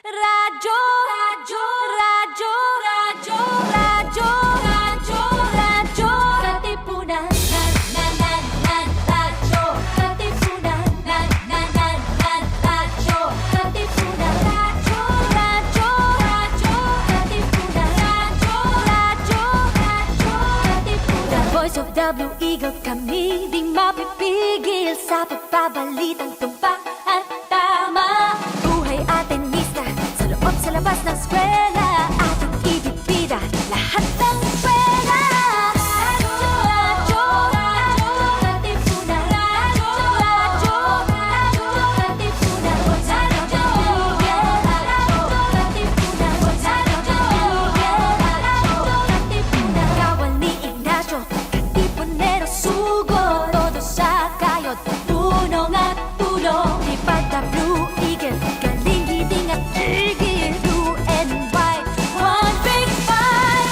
Radyo, radyo, radyo, radyo, radyo, radyo, radyo, Katipunan, radyo, Katipunan, radyo, Katipunan, radyo, radyo, radyo, Katipunan, radyo, Katipunan. Voice of the Blue Eagle kami, di mapipigil sa pagbabalitang tumpak at tama. Buhay Atenista, sa loob sa labas ng eskwela, ating ibibida lahat ng pera. Radyo, radyo, radyo, Katipunan, radyo, radyo, radyo, Katipunan, radyo, Katipunan, Katipunan. Kawal ni Ignacio, Katipunero sugo, todo sa kayod, tulong at tulong. Ipag the Blue Eagle, galing giting at tigil, blue and white, one big fight.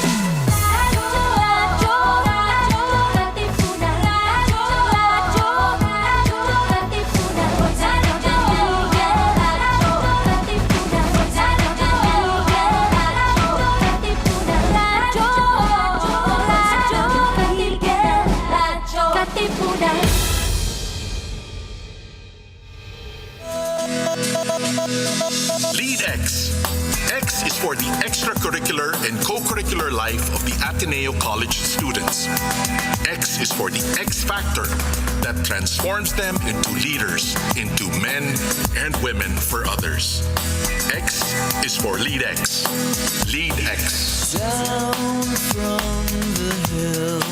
Radyo, radyo, radyo, Katipunan, radyo, radyo, radyo, Katipunan, radyo, Katipunan, radyo, Katipunan. LeadX. X is for the extracurricular and co-curricular life of the Ateneo College students. X is for the X factor that transforms them into leaders, into men and women for others. X is for LeadX. LeadX. Down from the hill.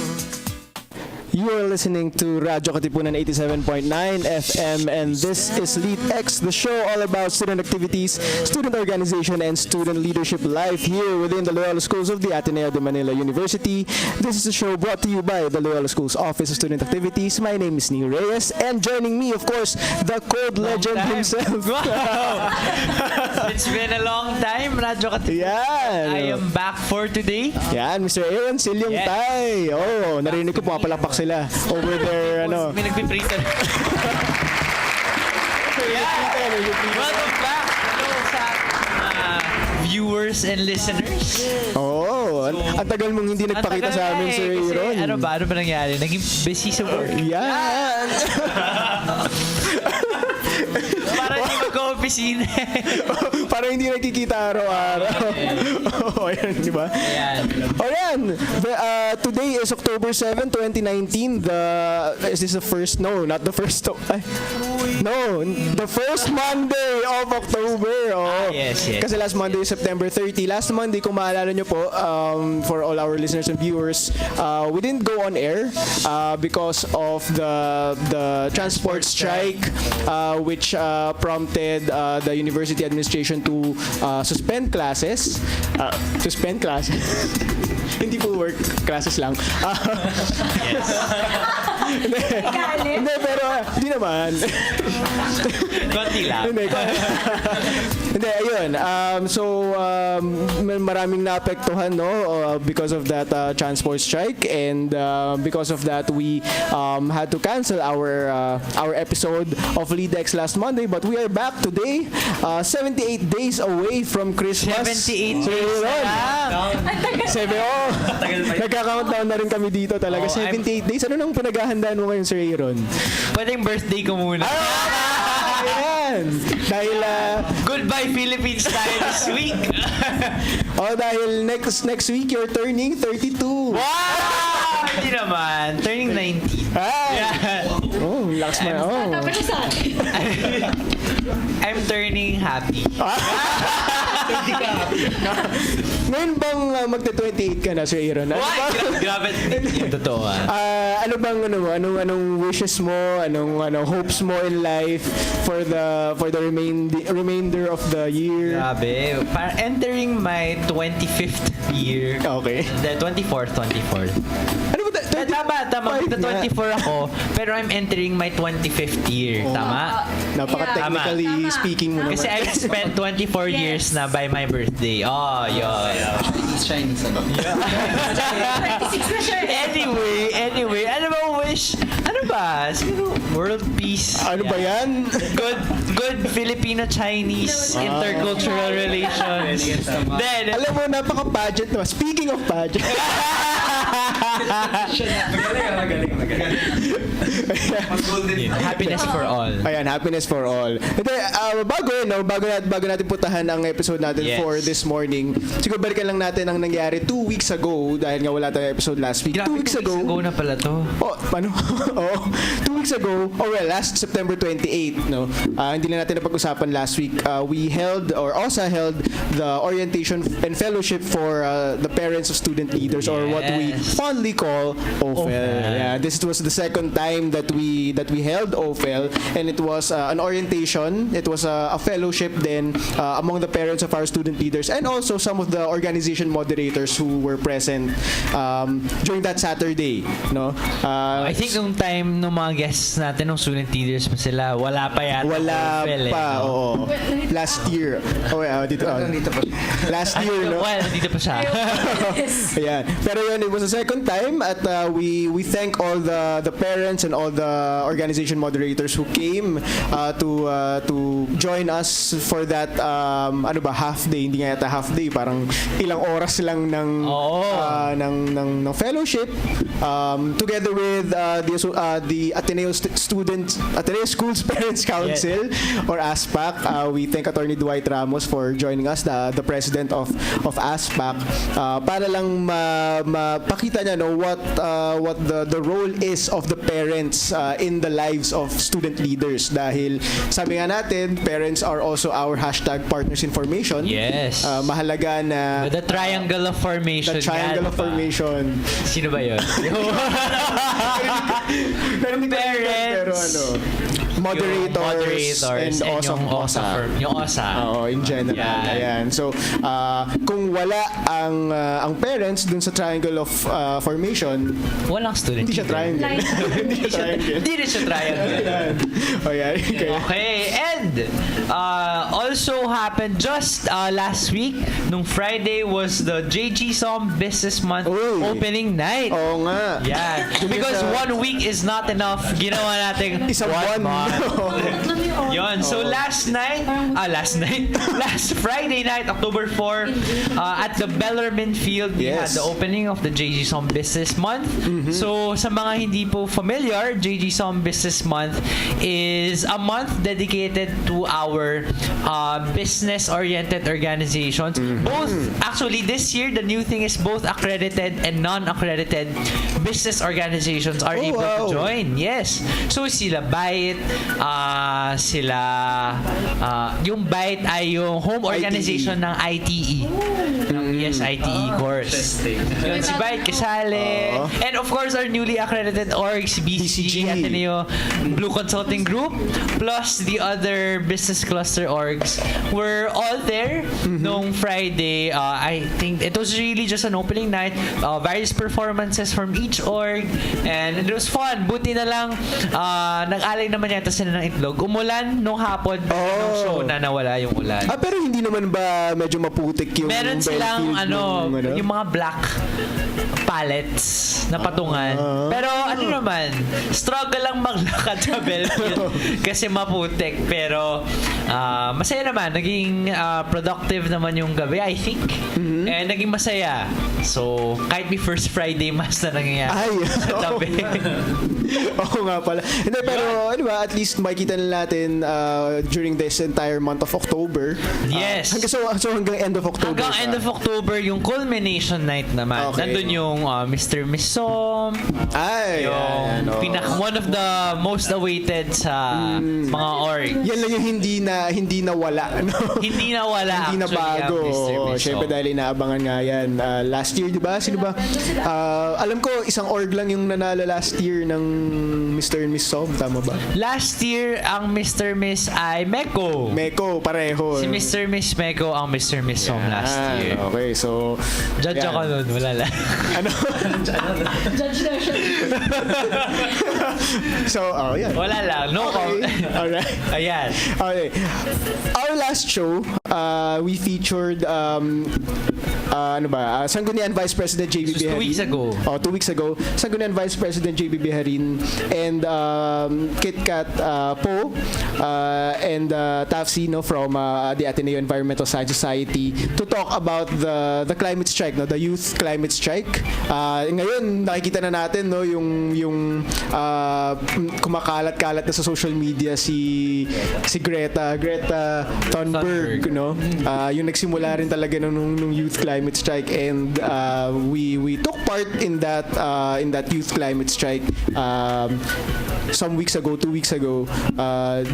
You are listening to Radyo Katipunan 87.9 FM, and this is LeadX, the show all about student activities, student organization, and student leadership life here within the Loyola Schools of the Ateneo de Manila University. This is a show brought to you by the Loyola Schools Office of Student Activities. My name is Neil Reyes, and joining me, of course, the code legend himself. Wow! It's been a long time, Radyo Katipunan. Yan! I am back for today. Yan, Mr. Aeron Syliongtay. Oh, narinig ko pumapalakpak sila over there, ano. May nagpiprita. Welcome back. Hello sa viewers and listeners. Oh, ang tagal mong hindi nagpakita sa amin, Sir Aeron. Ano ba nangyari? Naging busy sa work. Yan! Para hindi mag-opisina. Parang hindi nakikita araw-araw. Oh, ayan, di ba? Ayan. Oh, yan. Today is October 7, 2019. Is this the first? No, not the first. No, the first Monday of October. Oh. Yes. Kasi last Monday is September 30. Last Monday, kung maalala nyo po, for all our listeners and viewers, we didn't go on air because of the transport strike, which prompted the university administration to suspend classes. Hindi po work, classes lang. Hindi, pero hindi naman. Konti lang. Hindi, ayun. Maraming naapektuhan, no, because of that transport strike, and because of that, we had to cancel our episode of LeadX last Monday, but we are back today, 78 days away from Christmas. 78 So, days yun. Nagka-countdown na rin kami dito talaga. 78 days. Ano nang pinaghahandaan mo ngayon, Sir Aeron? Pwedeng birthday ko muna. Ayan! Dahil, Goodbye Philippines tayo this week. dahil next week, you're turning 32. Wow! Hindi naman. Turning 19. Ay! Oh, lakas mo. Oh. I'm turning happy. Ngayon bang magte-28 ka na, Sir Aeron? Grabe. Yung totoo Anong wishes mo, anong hopes mo in life for the remainder of the year? Grabe. Parang entering my 25th year. Okay. The 24th. Ano ba? Tama. tama. Five nga. 24 ako, pero I'm entering my 25th year. Tama? Napaka-technically speaking mo naman. Kasi I spent 24 years na by my birthday. Oh, yun. Chinese ano? Anyway, ano ba wish? Ano ba? Siguro world peace. Ano ba yan? Good Filipino-Chinese intercultural relations. Then, Alam mo, napaka-pageant naman. Speaking of pageant. happiness for all. Ayan, happiness for all. Hindi, bago natin putahan ang episode natin Yes. for this morning, siguro balikan lang natin ang nangyari 2 weeks ago, dahil nga wala tayong episode last week. 2 weeks ago. na pala to. Oh, paano? Oh, 2 weeks ago, last September 28, no? Hindi na natin napag-usapan last week. We held, or OSA held, the orientation and fellowship for the parents of student leaders, or what we Yes. fondly call OFEL. Yeah, this was the second time that we held OFEL, and it was an orientation. It was a fellowship then among the parents of our student leaders, and also some of the organization moderators who were present during that Saturday. No, I think nung time nung mga guests natin, nung student leaders pa sila, wala pa yata. wala OFL, pa. no? Oo. Last year. Dito. Dito pa. Last year, no? Well, dito pa siya. Ayan. Pero yun, it was the second time at we thank all the parents and all the organization moderators who came to join us for that half day, hindi nga yata half day, parang ilang oras lang ng ng fellowship together with the Ateneo Schools Parents Council or ASPAC. We thank Attorney Dwight Ramos for joining us, the president of ASPAC, para lang mapakita niya what the role is of the parents in the lives of student leaders, dahil sabi nga natin, parents are also our #partners in formation. Yes. Mahalaga na The triangle of formation. the triangle of formation. Sino ba yun? Pero moderators and yung OSA. Yung OSA. Oo, in general. Yan. Ayan. So, kung wala ang parents dun sa triangle of formation, Walang student. hindi siya triangle. Hindi siya triangle. Hindi rin siya triangle. Ayan. O yan. Okay, and also happened just last week, nung Friday was the JG Som Business Month Uy. opening night. Oo nga. Yeah, because 1 week is not enough. Ginawa natin Isang 1 buwan. month. Yun. So last Friday night, October 4, at the Bellarmine Field, we had Yes. the opening of the JG Som Business Month. So sa mga hindi po familiar, JG Som Business Month is a month dedicated to our business-oriented organizations. Both, actually, this year, the new thing is both accredited and non-accredited business organizations are able to join. Yes. So sila Byte, yung Byte ay yung home organization ng ITE. Ng ITE course. Yun, si Byte kasali. And of course, our newly accredited orgs, BCG, Ateneo, Blue Consulting Group, plus the other business cluster orgs were all there nung Friday. I think it was really just an opening night. Various performances from each org. And it was fun. Buti na lang, nag-alay naman yata sila ng itlog. Umulan nung hapon, nung show na nawala yung ulan. Pero hindi naman ba medyo maputik yung Meron silang Belfield yung mga black pallets na patungan. Pero naman, struggle lang maglakad sa Belfield kasi maputik. Pero masaya naman. Naging productive naman yung gabi, I think. And naging masaya. So, kahit may first Friday mass na nangyayari sa tabi. Oo nga pala. Hindi, pero at least makikita na natin during this entire month of October. Yes. Hanggang end of October. Hanggang end of October, yung culmination night naman. Okay. Nandun yung Mr. Miss Som. Yung One of the most awaited sa mga org. Yan lang yung hindi na wala. No? Hindi na wala. Hindi na bago. Siyempre dahil inaabangan nga yan. Last year, di ba? Sino ba? Alam ko, isang org lang yung nanalo last year ng Mr. and Miss Som, tama ba? Last year, ang Mr. Miss ay Meko. Meko, pareho. Si Mr. Miss Meko ang Mr. Miss Som last year. Okay, so... Judge yan. ako nun, wala lang. Ano? Judge na siya. So, yan. Wala lang, no comment. Alright. Ayan. Okay. Our last show, we featured Sangguniang Vice President JB Just 2 weeks ago. 2 weeks ago. Sangguniang Vice President JB Beharin and Kit Kat Po and Tafsi from the Ateneo Environmental Science Society to talk about the climate strike, no, the youth climate strike. Ngayon nakikita na natin yung kumakalat-kalat na sa social media si Greta Thunberg, no? Yung nagsimula rin talaga nung youth climate strike, and we took part in that youth climate strike some weeks ago, 2 weeks ago,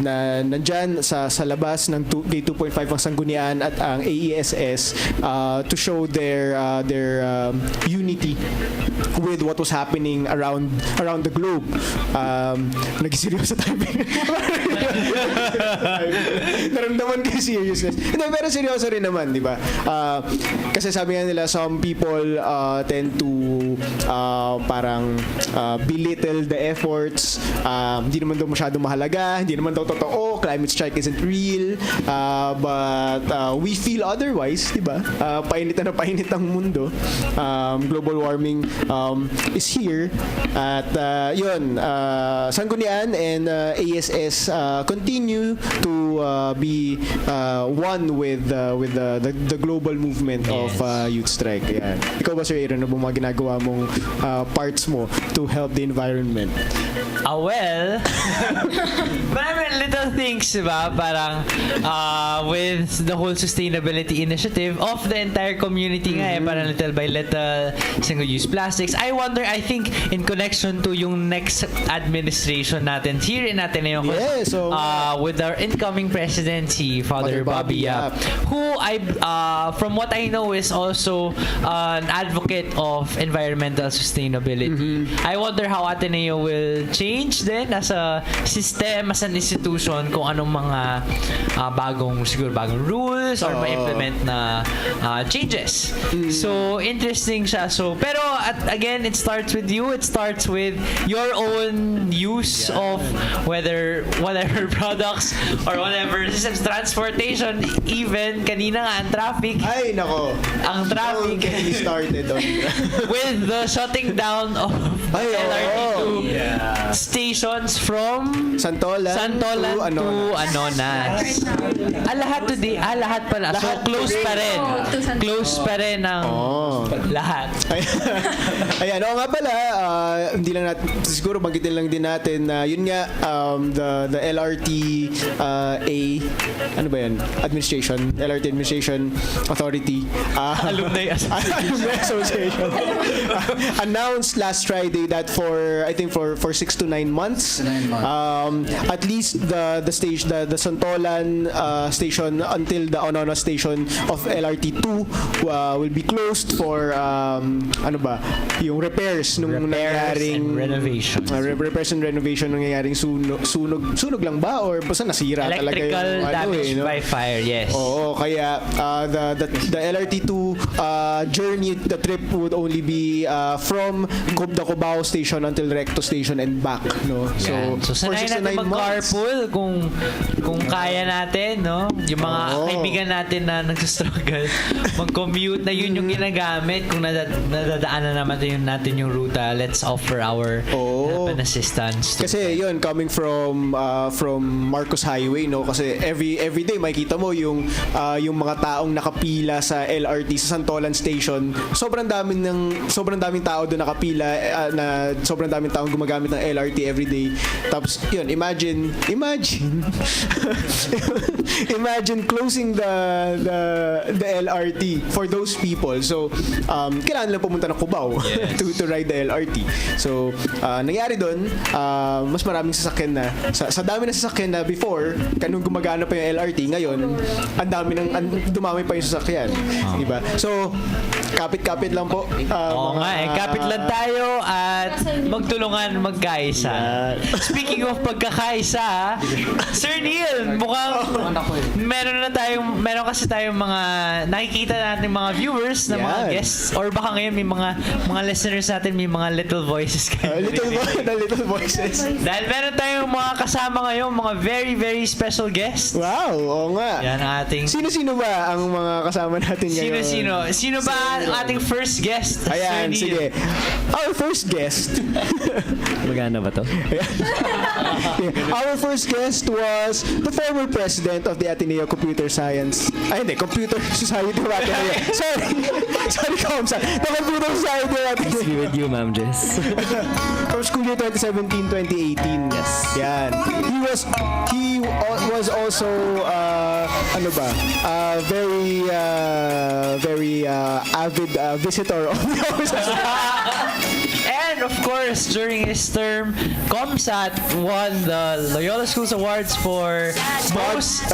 na nandyan sa labas ng Gate 2.5 ang Sanggunian at ang AESS to show their unity with what was happening around the globe. Nag-seryoso tayo. Naramdaman ko yung seriousness. Hindi, pero seryoso rin naman, di ba? Kasi sabi nga nila, some people tend to parang belittle the efforts. Hindi naman daw masyado mahalaga, hindi naman daw totoo, climate strike isn't real, but we feel otherwise, di ba? Painit na painit ang mundo. Global warming is here, at yun, Sanggunian and ASS continue to be one with the global movement of youth strike. Yan. Ikaw ba, Sir Aeron, ano ba mga ginagawa mong parts mo to help the environment? Well, maraming little things, diba? Parang with the whole sustainability initiative of the entire community nga parang little by little, single-use plastics. I think in connection to yung next administration natin here in Ateneo, with our incoming presidency, Father Bobby Yap, who from what I know is also an advocate of environmental sustainability. I wonder how Ateneo will change din as a system, as an institution, kung anong mga bagong rules or ma-implement na changes. So, interesting siya. So, pero again, it starts with you. It starts with your own use of whatever products or whatever systems, transportation, even kanina nga ang traffic. Ay, nako. Ang traffic. Don't get me started on with the shutting down of LRT2 stations from Santolan to Anonas. Lahat pala. So, close pa rin. Close pa rin ang lahat. Ayan, nga pala, hindi lang natin, siguro bagitin lang din natin na yun nga, the LRT ano ba yan? LRT Administration Authority. Alumni Association. Announced last Friday that for 6 to 9 months, at least the Santolan station until the Anonas station of LRT2 will be closed for yung repairs nung nangyaring renovation. Repairs and renovation nung nangyaring sunog lang ba or basta nasira talaga yung electrical damage by fire, yes. Oo, kaya the LRT2 journey, the trip would only be from the Cubao station until Recto station and back, no? So sanayin natin mag-carpool kung kaya natin, no? Yung mga kaibigan natin na nagsustruggle, mag-commute na yun yung ginagamit. Kung nadadaanan natin yung ruta, let's offer our help and assistance. Kasi yun, coming from Marcos Highway, no? Kasi every day makikita mo yung mga taong nakapila sa LRT sa Santolan station. Sobrang daming tao doon nakapila, na sobrang daming taong gumagamit ng LRT every day. Tapos yun, imagine closing the LRT for those people. So kailangan lang pumunta ng Cubao to ride the LRT. So nangyari doon, mas maraming sasakyan na sa dami ng sasakyan na before kanung gumagana pa yung LRT, ngayon dumami pa yung sasakyan, di ba? So kapit-kapit lang po. Kapit lang tayo at magtulungan tulungan magkaisa. Speaking of pagkakaisa, Sir Neil, mukhang meron kasi tayong mga nakikita natin mga viewers na mga guests, or baka ngayon may mga listeners natin, may mga little voices kayo. Little voices. Dahil meron tayong mga kasama ngayon, mga very, very special guests. Wow, oo nga. Yan ang ating... Sino-sino ba ang mga kasama natin ngayon? Sino ba ang ating first guest? Ayan, Sir Neil? sige. Our first guest. Magana ba to? Our first guest was the former president of the Ateneo Computer Science. Computer Society of Ateneo. Sorry, Comsa. The Computer Society of Ateneo. Be with you, Ma'am Jess. From school year 2017-2018. Yes. Yan. He was also very avid visitor of the office. And of course, during his term, Comsat won the Loyola Schools Awards for most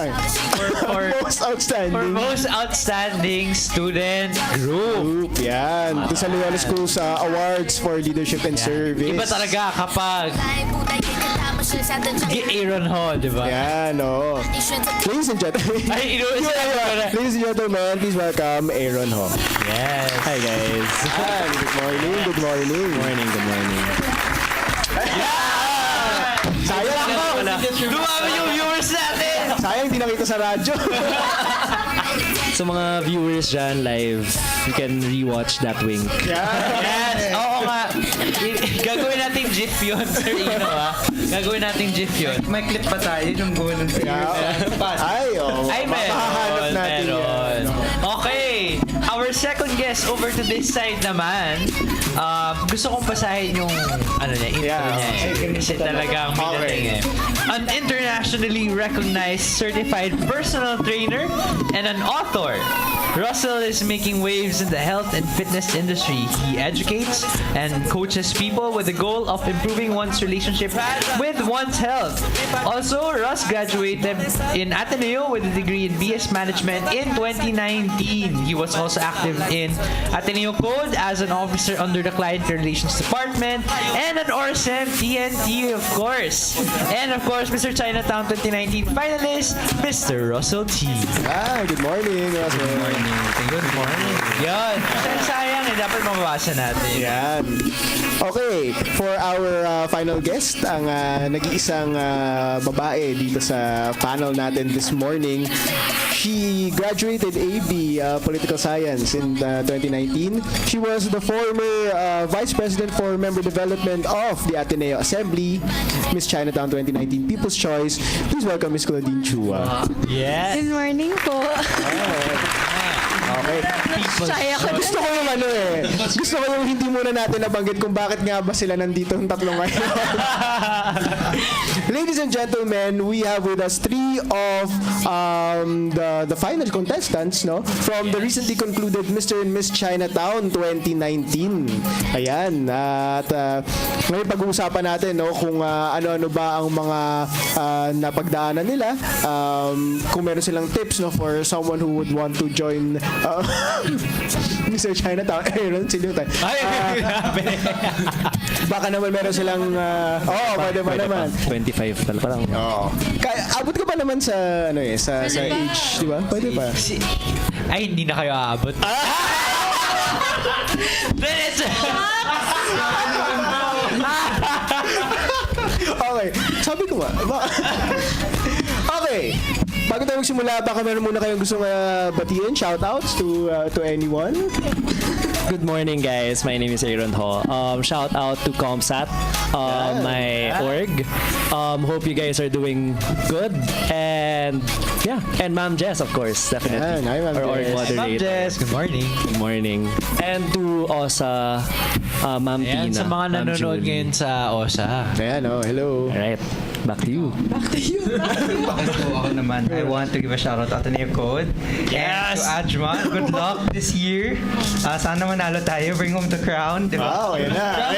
outstanding student group. Yan. Ito sa Loyola Schools Awards for Leadership and Service. Iba talaga kapag Aeron ho, di ba? Yan, oo. Ladies and gentlemen. Ladies and gentlemen, please welcome Aeron Ho. Yes. Hi, guys. Good morning. Good morning. Sayang ako. Dumami yung viewers natin! Sayang hindi nakita sa radyo. So mga viewers dyan live, you can rewatch that wink. Yes! Oo nga. Gagawin natin GIF yun, Sir Ino, ha? Gagawin natin GIF yun. May clip pa tayo yung buo ng Ay, mahahanap natin yan. Okay. Our second guest over to this side naman. Gusto kong basahin yung intro niya. Kasi talagang may dating eh. An internationally recognized certified personal trainer and an author, Russell is making waves in the health and fitness industry. He educates and coaches people with the goal of improving one's relationship with one's health. Also, Russ graduated in Ateneo with a degree in BS Management in 2019. He was also active in Ateneo Code as an officer under the Client Relations Department and an ORSEM TNT, of course. And of course, Mr. Chinatown 2019 finalist, Mr. Russell T. Good morning, Russell. Good morning. Yan. Sayang dapat mababasa natin. Yan. Okay, for our final guest, ang nag-iisang babae dito sa panel natin this morning. She graduated AB Political Science in 2019. She was the former Vice President for Member Development of the Ateneo Assembly, Miss Chinatown 2019 People's Choice. Please welcome Miss Claudine Chua. Yes. Good morning po. Okay. Gusto ko yung gusto ko yung hindi muna natin nabanggit kung bakit nga ba sila nandito ng tatlong ngayon. Ladies and gentlemen, we have with us three of the final contestants, no, from the recently concluded Mr. and Miss Chinatown 2019. Ayan. At ngayon pag-uusapan natin, no, kung ano-ano ba ang mga napagdaanan nila, kung meron silang tips, no, for someone who would want to join Mr. Chinatown, Aeron Syliongtay. Grabe. Baka naman meron silang pwede pa naman. 25 pa lang. Abot ka pa naman sa sa age, di ba? Pwede pa. Ay, hindi na kayo aabot. Okay. Sabi ko ba? Okay. Bago tayo magsimula, baka meron muna kayong gustong batiin, shoutouts to anyone. Good morning, guys. My name is Aeron Ho. Shout out to ComSat, my org. Hope you guys are doing good. And Ma'am Jess, of course, definitely. Hi, Ma'am Our org Jess. moderator. Ma'am Jess, good morning. Good morning. And to OSA, Ma'am Ayan, Tina. sa mga Ma'am nanonood Julie. ngayon sa OSA. Ayan, hello. Alright, back to you. Ako naman, I want to give a shout out to Ateneo Code. Yes! And to Ajman, good luck this year. Sana manalo tayo, bring home the crown, di ba? Wow, ayan na.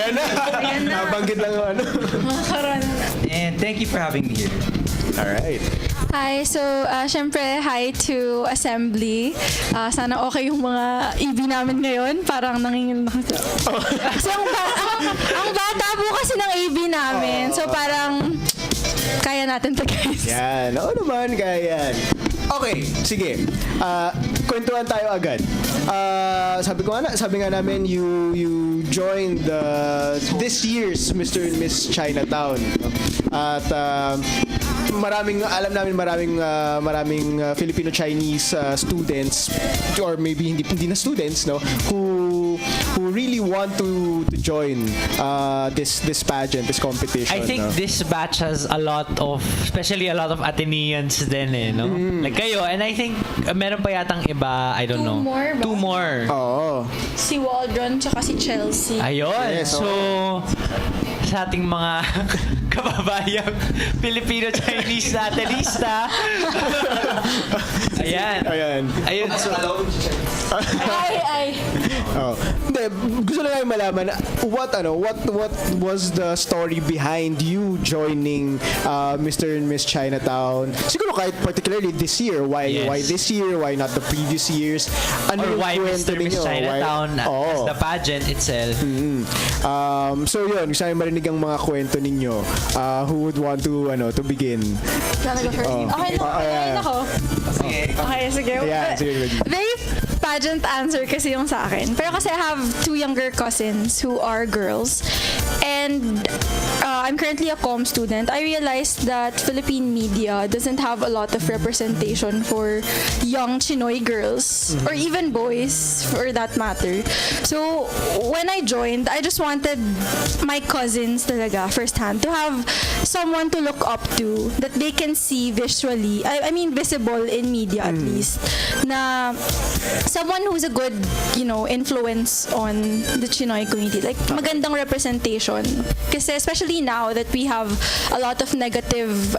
Nabanggit lang yung Makaroon na. And thank you for having me here. Alright. Hi, so syempre hi to Assembly. Sana okay yung mga EB namin ngayon. Parang nangingin kasi ang bata po kasi ng EB namin. So parang kaya natin to, guys. Yan. Oo naman, kaya yan. Okay, sige. Kwentuhan tayo agad. Sabi nga namin, you joined this year's Mr. and Miss Chinatown. At alam namin maraming Filipino-Chinese students, or maybe hindi na students, no, who really want to join this pageant, this competition. I think this batch has especially a lot of Ateneans din no? Like kayo, and I think meron pa yatang iba, I don't know. Two more. Oo. Si Waldron tsaka si Chelsea. Ayun. Yes, so, sa ating mga kababayang Filipino-Chinese na atenista. Ayan. So, Ay. Oh. Hindi, gusto lang namin malaman what was the story behind you joining Mr. and Miss Chinatown? Siguro kahit particularly this year, why this year, why not the previous years? Or why Mr. and Miss Chinatown as the pageant itself. So yun, gusto namin marinig ang mga kwento ninyo. Who would want to begin? Wanna go first? Okay na ako. Okay, sige. Yeah, sige. Very pageant answer kasi yung sa akin. Pero kasi I have two younger cousins who are girls. And I'm currently a comm student. I realized that Philippine media doesn't have a lot of representation for young Chinoy girls or even boys for that matter. So when I joined, I just wanted my cousins talaga firsthand to have someone to look up to that they can see visually. I mean visible in media at least. Na someone who's a good, influence on the Chinoy community. Like magandang representation. Kasi especially now that we have a lot of negative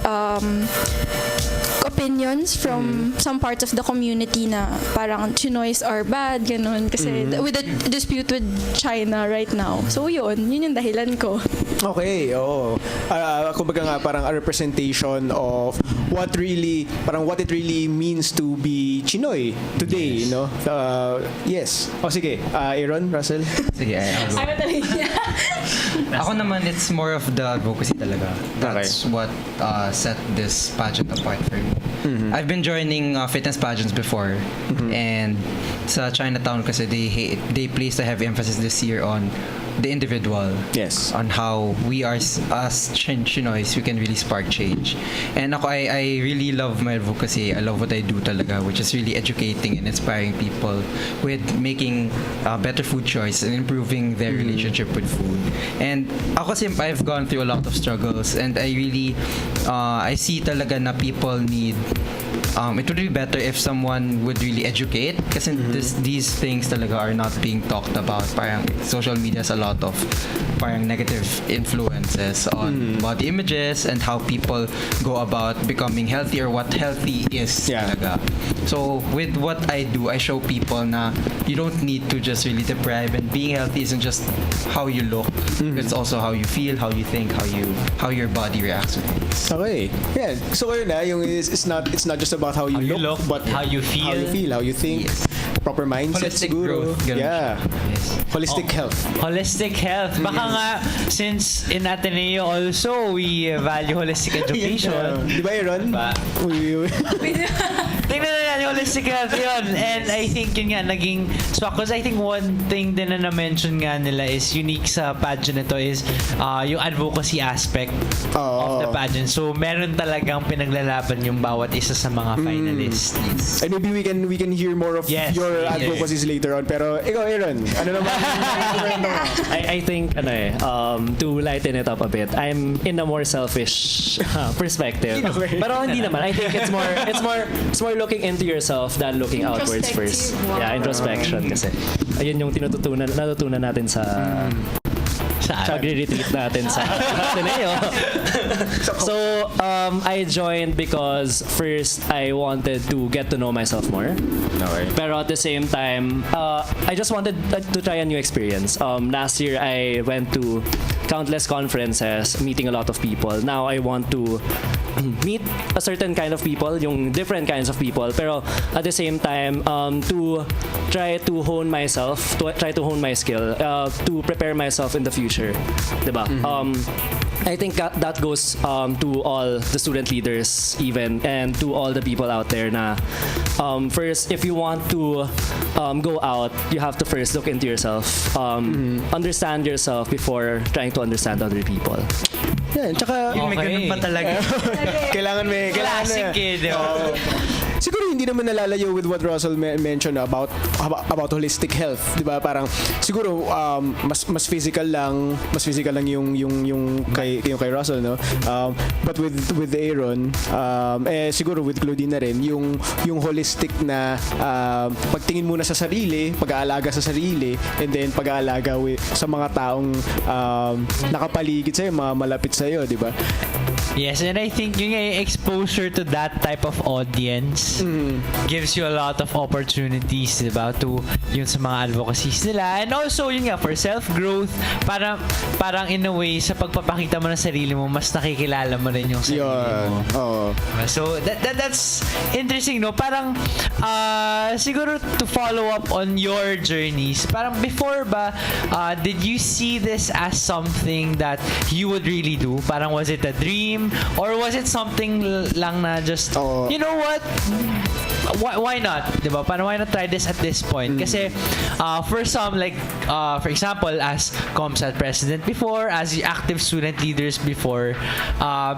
opinions from some parts of the community na parang Chinoys are bad, ganun. Kasi with the dispute with China right now. So yun yung dahilan ko. Okay, oo. Kumbaga nga parang a representation of what it really means to be Chinoy today, no? Yes. Sige, Aeron, Russell. Sige, ako naman, it's more of the advocacy talaga. That's what set this pageant apart for me. I've been joining fitness pageants before, and sa Chinatown kasi they placed a heavy emphasis this year on the individual. Yes. On how we are as Chinoys, we can really spark change. And ako, I really love my advocacy. I love what I do talaga, which is really educating and inspiring people with making better food choices and improving their relationship with food. And ako kasi I've gone through a lot of struggles, and I really I see talaga na people need it would be better if someone would really educate kasi these things talaga are not being talked about. Parang social media has a lot of parang negative influences on body images and how people go about becoming healthy or what healthy is talaga. So with what I do, I show people na you don't need to just really deprive, and being healthy isn't just how you look. It's also how you feel, how you think, how your body reacts to things. Okay. Yeah. So yung it's not just about how you look, but how you feel, how you think. Yes. Proper mindset Holistic siguro. growth. Yeah. Yes. Holistic health. Holistic health. Baka nga, since in Ateneo also, we value holistic education. Di ba, Aeron? Tingnan na natin holistic health yun. And I think yun nga, naging swak. Because I think one thing din na na-mention nga nila is unique sa pageant nito is yung advocacy aspect of the pageant. So, meron talagang pinaglalaban yung bawat isa sa mga finalists. And maybe we can hear more of your advocacies later on. Pero ikaw, Aeron, ano naman? I think to lighten it up a bit, I'm in a more selfish perspective. Okay. Pero hindi naman. I think it's more looking into yourself than looking outwards first. Yeah, introspection kasi. Ayun yung natutunan natin sa Saan? retreat natin sa Ateneo. So, I joined because first I wanted to get to know myself more. Okay. Pero at the same time, I just wanted to try a new experience. Last year, I went to countless conferences, meeting a lot of people. Now, I want to meet a certain kind of people, yung different kinds of people. Pero at the same time, to try to hone myself, to try to hone my skill, to prepare myself in the future. Diba? I think that goes to all the student leaders even, and to all the people out there na first, if you want to go out, you have to first look into yourself, understand yourself before trying to understand other people. Yan, tsaka May ganun pa talaga. kailangan may Classic kid. Siguro hindi naman nalalayo with what Russell mentioned about holistic health, 'di ba? Parang siguro mas physical lang yung kay Russell, no? But with Aeron, siguro with Claudine na rin, yung holistic na pagtingin muna sa sarili, pag-aalaga sa sarili, and then pag-aalaga sa mga taong nakapaligid sa'yo, mga malapit sa'yo, 'di ba? Yes, and I think yung exposure to that type of audience gives you a lot of opportunities, diba? To yung sa mga advocacies nila. And also, yun nga, for self-growth, parang in a way, sa pagpapakita mo ng sarili mo, mas nakikilala mo rin yung sarili mo. Oo. So, that's interesting, no? Parang, siguro to follow up on your journeys, parang before ba, did you see this as something that you would really do? Parang was it a dream? Or was it something lang na just, you know what? Why not? Diba? Parang why not try this at this point? Kasi for some, like, for example, as ComSat president before, as active student leaders before,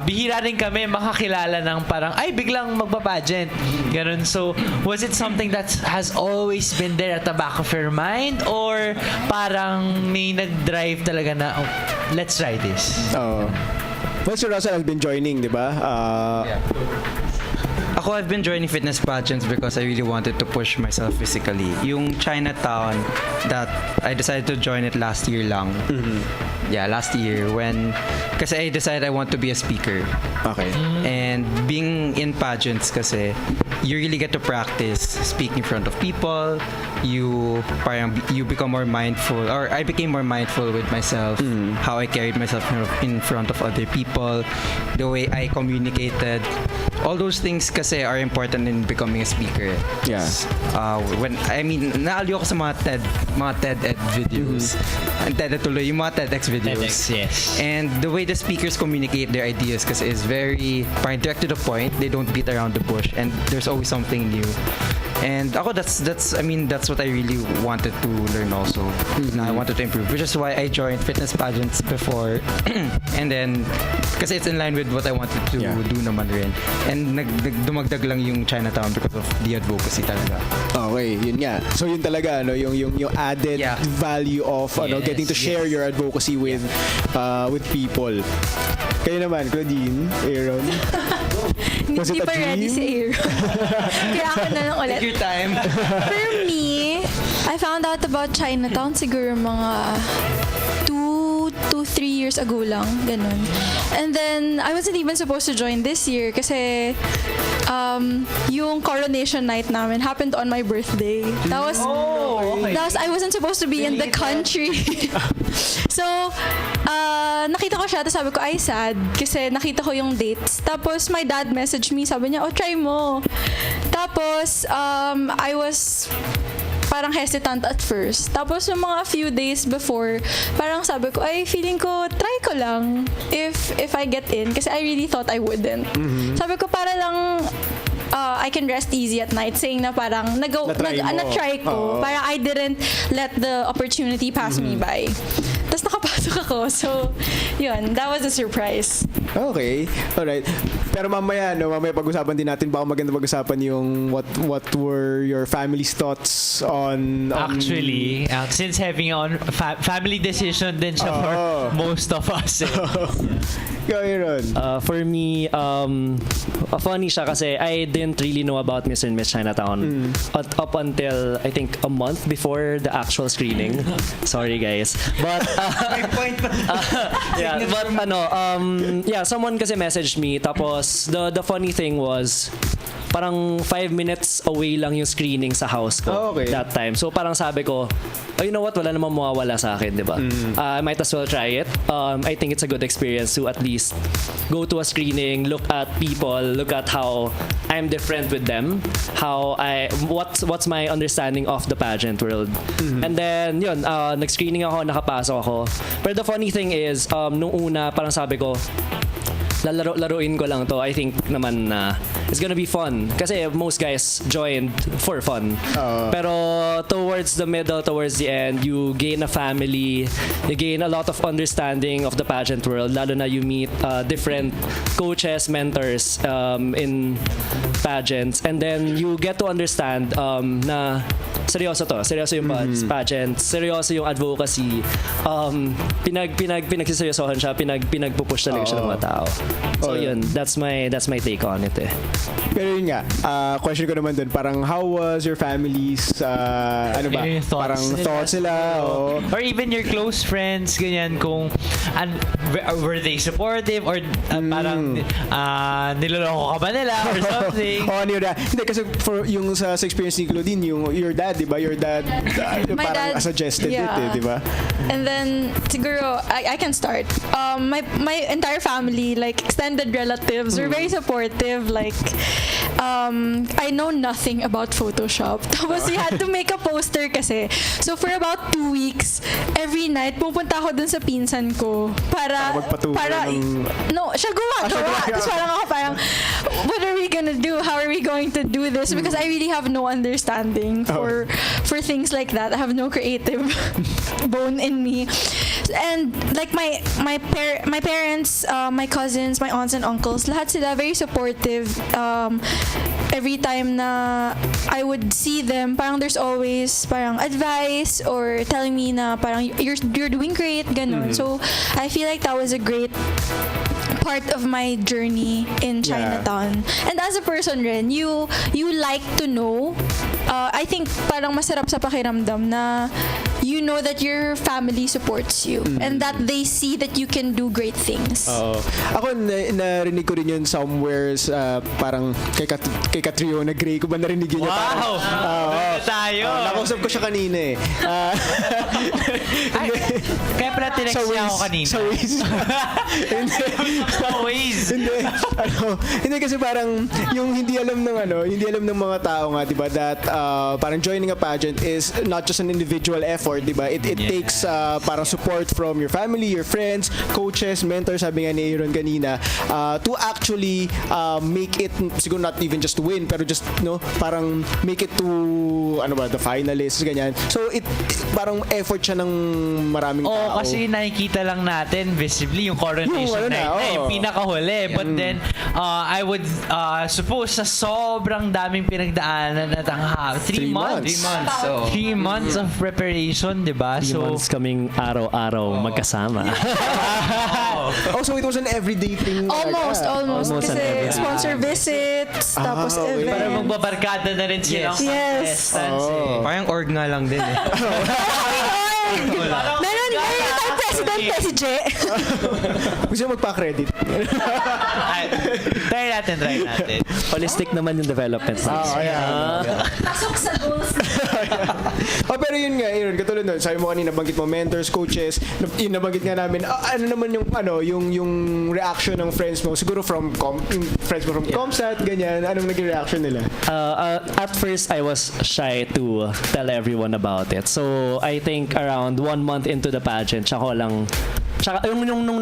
bihira rin kami makakilala ng parang, ay, biglang magpa-pageant. Ganun. So, was it something that has always been there at the back of your mind? Or parang may nag-drive talaga na, oh, let's try this? Well, Sir Russell has been joining, di ba? Ako, I've been joining fitness pageants because I really wanted to push myself physically. Yung Chinatown, that I decided to join it last year lang. Yeah, last year kasi I decided I want to be a speaker. Okay. And being in pageants kasi, you really get to practice speaking in front of people. You become more mindful, or I became more mindful with myself, how I carried myself in front of other people, the way I communicated. All those things kasi are important in becoming a speaker. Yeah. Naalio ko sa mga TED videos. Ang TED tuloy, yung mga TEDx videos. TEDx, yes. And the way the speakers communicate their ideas kasi is very direct to the point. They don't beat around the bush, and there's always something new. And ako, that's what I really wanted to learn also. I wanted to improve, which is why I joined fitness pageants before. And then, kasi it's in line with what I wanted to do naman rin. And dumagdag lang yung Chinatown because of the advocacy talaga. Okay, yun nga. So yun talaga, yung added value of getting to share your advocacy with people. Kayo naman, Claudine, Aeron. Was Hindi it a pa ready dream? si Aeron. Kaya ako na lang ulit. Take your time. For me, I found out about Chinatown siguro mga 2-3 years ago lang, ganun. And then, I wasn't even supposed to join this year kasi yung coronation night namin happened on my birthday. That was, I wasn't supposed to be in the country. So, nakita ko siya, tapos sabi ko, ay, sad. Kasi nakita ko yung dates. Tapos, my dad messaged me, sabi niya, try mo. Tapos, I was parang hesitant at first. Tapos, yung mga few days before, parang sabi ko, ay, feeling ko, try ko lang if I get in. Kasi I really thought I wouldn't. Sabi ko, para lang I can rest easy at night, saying na parang na-try ko. Para I didn't let the opportunity pass me by. Tapos nakapasok ako. So, yun. That was a surprise. Okay. Alright. Pero mamaya pag-usapan din natin, baka maganda pag-usapan yung what were your family's thoughts on Actually, since having on family decision din siya for most of us. Go, Aeron. For me, funny siya kasi I didn't really know about Mr. and Miss Chinatown up until I think a month before the actual screening. Sorry guys. But yeah, but someone kasi messaged me tapos the funny thing was parang 5 minutes away lang yung screening sa house ko that time. So parang sabi ko, oh, you know what, wala namang mawawala sa akin, di ba? I might as well try it. I think it's a good experience to at least go to a screening, look at people, look at how I'm different with them, what's my understanding of the pageant world. And then, yun, nag-screening ako, nakapasok ako. But the funny thing is, nung una, parang sabi ko, laruin ko lang to. I think naman it's gonna be fun. Kasi most guys joined for fun. Pero towards the middle, towards the end, you gain a family, you gain a lot of understanding of the pageant world. Lalo na you meet different coaches, mentors in pageants. And then you get to understand na seryoso yung pageant, seryoso yung advocacy. Pinagsiseryosohan siya, pinagpupush talaga siya ng mga tao. So yun, that's my take on it. Pero yun nga, question ko naman dun, parang how was your family's thoughts nila or even your close friends, ganyan, kung were they supportive or parang niloloko ka ba nila or something? Hindi, kasi for yung sa experience ni Claudine, yung your dad, di ba? Your dad My parang dad, suggested it, di ba? And then siguro I can start. My entire family, like extended relatives, were very supportive. Like I know nothing about Photoshop. Tapos we had to make a poster kasi. So for about 2 weeks, every night pupunta ako dun sa pinsan ko para siya gumagawa. Tapos parang what are we gonna do? How are we going to do this? Because I really have no understanding for things like that. I have no creative bone in me. And like my parents, my cousins, my aunts and uncles, lahat sila very supportive. Every time na I would see them, parang there's always parang advice or telling me na parang you're doing great, ganun. So I feel like that was a great part of my journey in Chinatown. And as a person rin, you like to know, I think parang masarap sa pakiramdam na you know that your family supports you and that they see that you can do great things. Ako narinig ko rin yun somewhere parang kay Catriona Gray ko ba narinig yun? Wow! Tayo! Nakausap ko siya kanina eh. Kaya pala tinext niya ako kanina. Sa Waze. Hindi kasi parang yung hindi alam ng mga tao nga, diba, that parang joining a pageant is not just an individual effort, diba? It takes parang support from your family, your friends, coaches, mentors, sabi nga ni Aeron kanina, to actually make it, siguro not even just win, pero just parang make it to the finalists, ganyan. So it parang effort siya ng maraming tao. Kasi nakikita lang natin visibly yung coronation night yung pinakahuli. But then I would suppose sa sobrang daming pinagdaanan at ang 3 months. 3 months of preparation, di ba? 3 months kaming araw-araw magkasama. So it was an everyday thing. Almost. Kasi sponsor visits, tapos events. Para magbabarkada na rin sila. Yes. Parang org nga lang din eh. Meron tayong president pa si Je. Gusto mo magpa-credit? Try natin. Holistic naman yung development. Pasok sa goals. Pero yun nga, Aeron, katulad nun, sabi mo kanina, nabanggit mo mentors, coaches, yun nabanggit nga namin, ano naman yung reaction ng friends mo, siguro from friends mo from Comsat, ganyan, anong naging reaction nila? At first, I was shy to tell everyone about it. So, I think around 1 month into the pageant, tsaka nung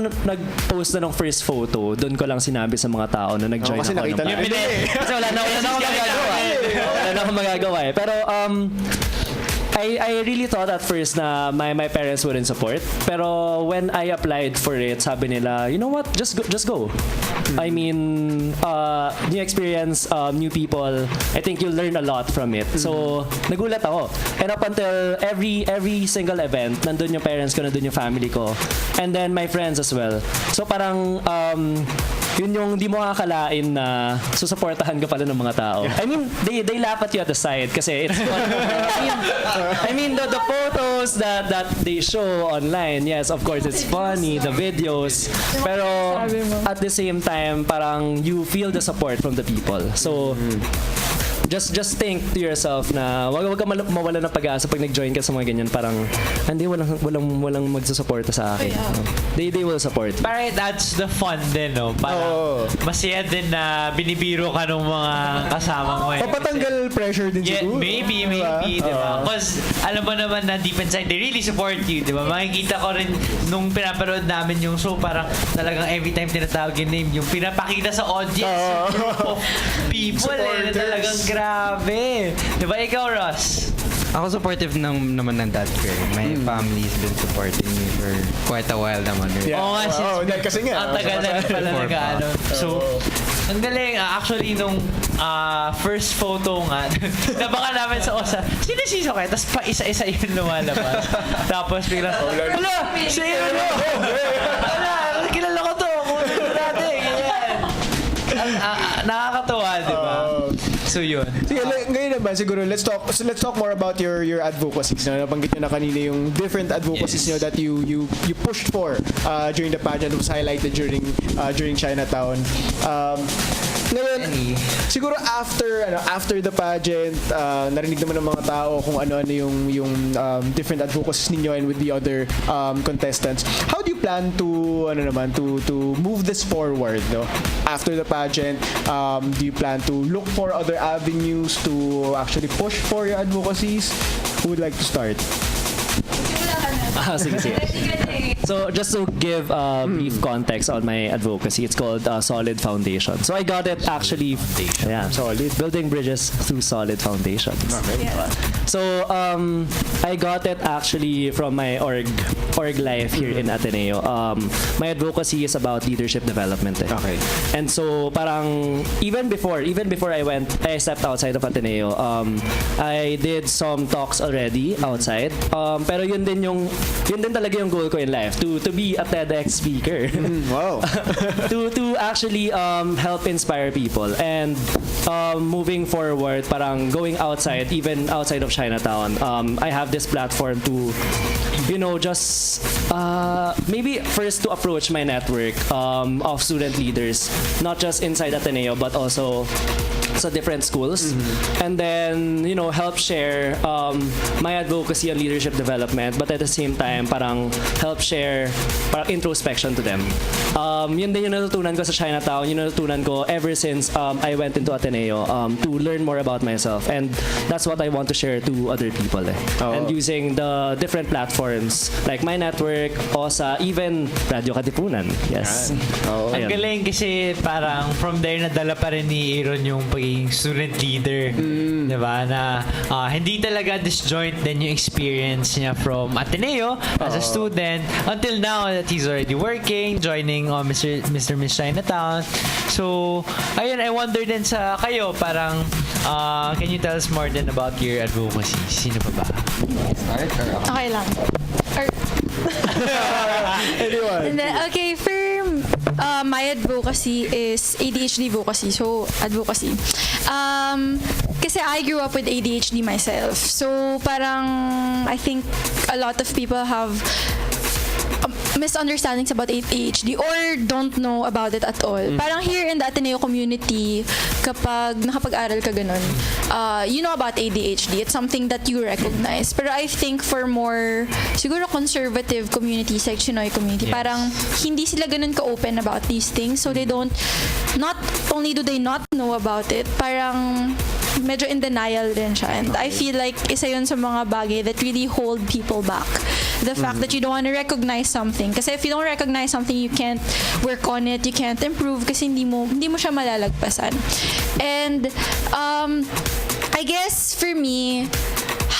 nag-post na ng first photo, doon ko lang sinabi sa mga tao na nag-join kasi ako. Nakita Kasi wala na akong magagawa eh. Pero I really thought at first na my parents wouldn't support. Pero when I applied for it, sabi nila, you know what, just go. I mean, new experience, new people. I think you'll learn a lot from it. So, nagulat ako. And up until every single event, nandun yung parents ko, nandun yung family ko. And then my friends as well. So, parang, yun yung di mo kakalain na susuportahan ka pala ng mga tao. I mean, they laugh at you at the side kasi it's fun. I mean the photos that they show online, yes, of course, it's funny, the videos. Pero at the same time, parang you feel the support from the people. So, just think to yourself na wag ka mawala ng pag-asa pag nag-join ka sa mga ganyan, parang hindi walang magsusuporta sa akin. They will support. Parang it adds the fun din, no? Parang masaya din na binibiro ka ng mga kasama mo. Papatanggal pressure din siguro. Maybe, diba? Because alam mo naman na deep inside, they really support you, diba? Makikita ko rin nung pinapanood namin yung show, parang talagang every time tinatawag yung name, yung pinapakita sa audience, yung group of people, na talagang grabe. Diba ikaw, Ross? Ako supportive naman ng dad ko. My family's been supporting me for quite a while naman. Oo nga, kasi nga. ang tagal na pala nag-ano. So, ang galing. Actually, nung first photo nga, nabangan namin sa OSA, sinisiso kayo, tapos pa isa-isa yung lumalabas. Tapos bigla, wala! Si Aeron! Wala! Kilala ko to! Kung natin! Nakakatuwa, di ba? So yun. Sige, ngayon naman siguro let's talk more about your advocacies. Nabanggit niyo na kanina yung different advocacies niyo that you pushed for during the pageant, was highlighted during Chinatown. Ngayon, siguro after the pageant, narinig naman ng mga tao kung ano-ano yung different advocacies ninyo and with the other contestants. How do you plan to to move this forward, no? After the pageant, do you plan to look for other avenues to actually push for your advocacies? Who would like to start? Sige. So just to give brief context on my advocacy, it's called Solid Foundation. So I got it actually, solid, building bridges through solid foundations. So I got it actually from my org life here in Ateneo. My advocacy is about leadership development. Okay. And so parang even before I stepped outside of Ateneo, I did some talks already outside. Pero yun din talaga yung goal ko in life, to be a TEDx speaker. Wow. to actually help inspire people and moving forward, parang going outside, even outside of Chinatown. I have this platform to just maybe first to approach my network of student leaders, not just inside Ateneo but also sa different schools, and then help share my advocacy on leadership development, but at the same time parang help share parang introspection to them. Yun din yung natutunan ko sa Chinatown, yung natutunan ko ever since I went into Ateneo, to learn more about myself, and that's what I want to share to other people. And using the different platforms like my network, OSA, even Radyo Katipunan. Yes. Ang galing kasi parang from there nadala pa rin ni Aeron yung pagiging student leader. Diba? Na hindi talaga disjoint din yung experience niya from Ateneo as a student until now that he's already working, joining Mr. Miss Chinatown. So, ayun, I wonder din sa kayo, parang can you tell us more din about your advocacy? Sino pa ba? Okay lang. Anyone? And then, okay, for my advocacy is ADHD advocacy. So, advocacy. Kasi I grew up with ADHD myself. So, parang I think a lot of people have misunderstandings about ADHD or don't know about it at all. Parang here in the Ateneo community, kapag nakapag-aral ka ganun, you know about ADHD. It's something that you recognize. Pero I think for more, siguro conservative communities like Chinoy community, parang hindi sila ganun ka-open about these things. So they don't, not only do they not know about it, parang medyo in denial din siya. And I feel like isa yun sa mga bagay that really hold people back. The fact that you don't want to recognize something. Kasi if you don't recognize something, you can't work on it, you can't improve kasi hindi mo siya malalagpasan. And I guess for me,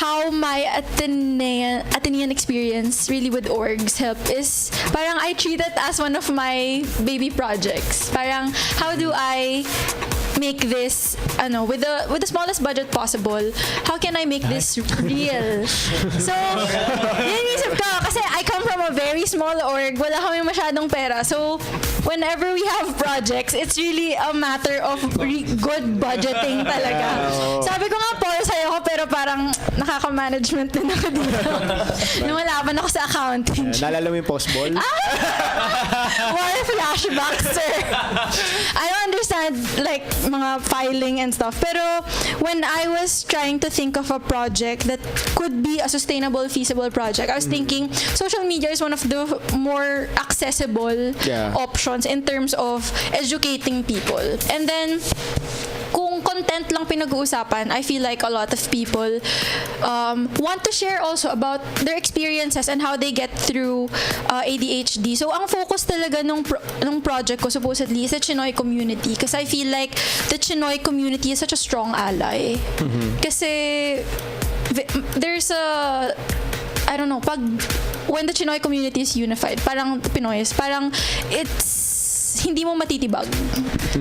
how my Atenean experience really with orgs help is parang I treat it as one of my baby projects. Parang how do I make this with the smallest budget possible, how can I make this real? So yun isip ko kasi I come from a very small org, wala kami masyadong pera, so whenever we have projects, it's really a matter of good budgeting talaga. Sabi ko nga Paul sa'yo ko, pero parang nakaka-management din ako dito. Nung wala pa ako sa accounting. Naalala mo yung postball? What flashbacks, sir? I don't understand like mga filing and stuff. Pero when I was trying to think of a project that could be a sustainable, feasible project, I was thinking social media is one of the more accessible options in terms of educating people. And then kung content lang pinag-uusapan, I feel like a lot of people want to share also about their experiences and how they get through ADHD. So, ang focus talaga nung project ko supposedly is the Chinoy community, because I feel like the Chinoy community is such a strong ally. Kasi there's a, I don't know, when the Chinoy community is unified, parang Pinoyes, parang it's hindi mo matitibag.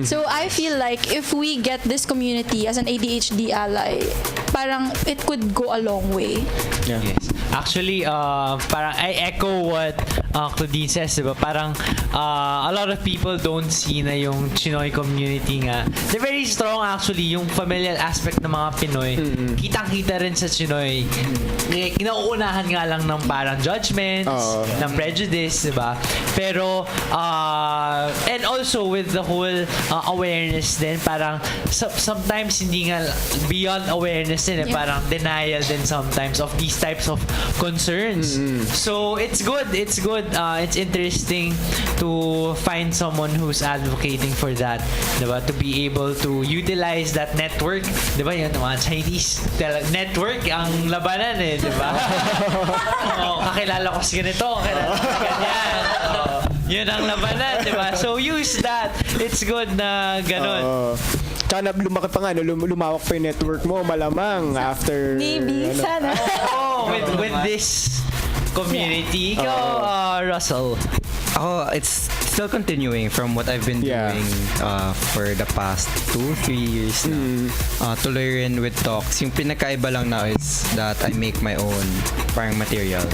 So I feel like if we get this community as an ADHD ally, parang it could go a long way. Yes. Actually, parang I echo what Claudine says, diba? Parang a lot of people don't see na yung Chinoy community nga. They're very strong actually, yung familial aspect ng mga Pinoy. Kitang-kita rin sa Chinoy. Kinauunahan nga lang ng parang judgments, ng prejudice, diba? Pero, and also with the whole awareness din, parang sometimes hindi nga beyond awareness din, parang denial din sometimes of these types of concerns. So it's good. It's interesting to find someone who's advocating for that, diba? To be able to utilize that network, diba? Yung mga Chinese network ang labanan diba? Kakilala ko si ganito, kakilala ko si ganyan. Yun ang labanan, diba? So use that. It's good na ganun. Tsaka lumaki pa nga, lumawak pa yung network mo, malamang after... Maybe, sana. With this community. Ikaw, Russell. Ako, it's still continuing from what I've been doing for the past 2-3 years na. Tuloy rin with talks. Yung pinakaiba lang na is that I make my own parang material.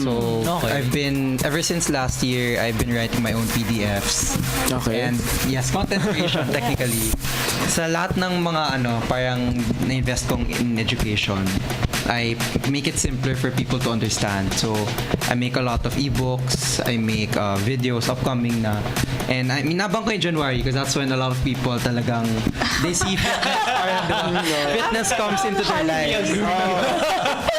So, I've been, ever since last year, I've been writing my own PDFs. Okay. And yes, content creation technically. Sa lahat ng mga parang na-invest kong in education, I make it simpler for people to understand. So, I make a lot of ebooks, I make videos upcoming na. And I mean, nabang ko in January because that's when a lot of people talagang they see fitness comes into their lives.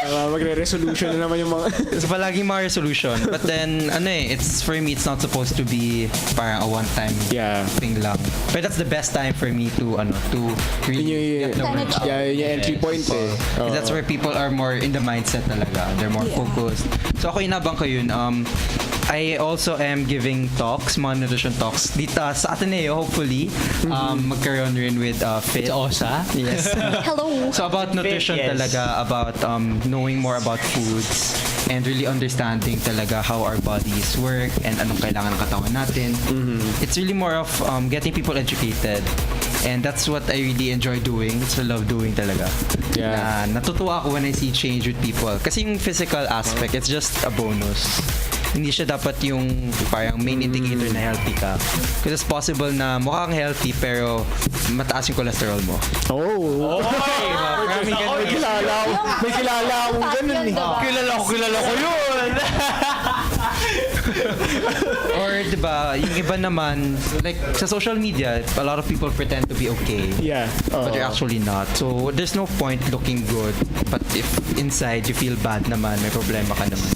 Magre-resolution na naman yung mga... So, palaging mga resolution. But then, it's for me, it's not supposed to be parang a one-time thing lang. But that's the best time for me to really get the word out. Yung entry point Because that's where people are more in the mindset talaga. They're more focused. So ako inabang ko yun. I also am giving talks, mga nutrition talks dito sa Ateneo, hopefully. Magkaroon rin with Fit. Osa? Yes. Hello. So about nutrition talaga, about knowing more about foods and really understanding talaga how our bodies work and anong kailangan ng katawan natin. It's really more of getting people educated. And that's what I really enjoy doing. It's what I love doing talaga. Yeah. Natutuwa ako when I see change with people. Kasi yung physical aspect, it's just a bonus. Hindi siya dapat yung parang main indicator na healthy ka. Because it's possible na mukha kang healthy pero mataas yung cholesterol mo. May kilala akong ganun eh. Kilala ko yun! Or diba, yung iba naman, like sa social media, a lot of people pretend to be okay. Yeah. But they're actually not. So there's no point looking good. But if inside you feel bad naman, may problema ka naman.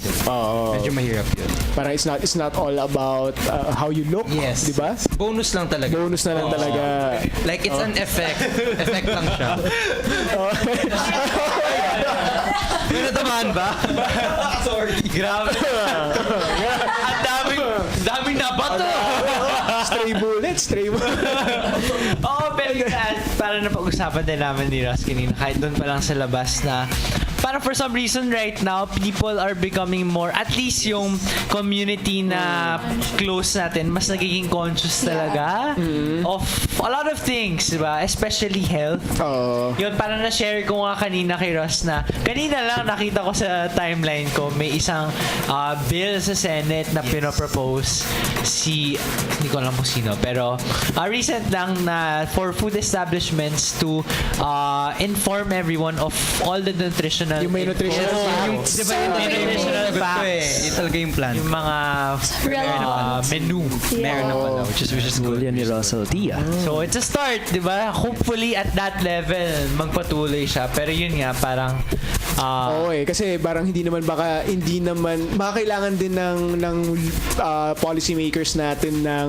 Medyo mahirap yun. Parang it's not all about how you look, Yes. di ba? Bonus lang talaga. Bonus na lang talaga. Like it's an effect. Effect lang siya. May natamaan ba? Sorry. Grabe. Ang daming nabato. Stray bullets. Pero para napag-usapan din namin ni Ross kanina, kahit doon pa lang sa labas na parang for some reason right now, people are becoming more, at least yung community na close natin, mas nagiging conscious talaga of a lot of things, diba? Especially health. Yun, parang na-share ko nga kanina kay Ross na kanina lang nakita ko sa timeline ko may isang bill sa Senate na pinopropose hindi ko alam kung sino, pero recent lang na for food establishments to inform everyone of all the nutritional Yung may nutritional facts. Diba yung nutritional facts. Yung talaga yung plan. Yung mga menu. Meron na pala, which is good. Yan ni Russell Tia. So it's a start, di ba? Hopefully at that level, magpatuloy siya. Pero yun nga, parang kasi parang hindi naman kailangan din ng policy makers natin ng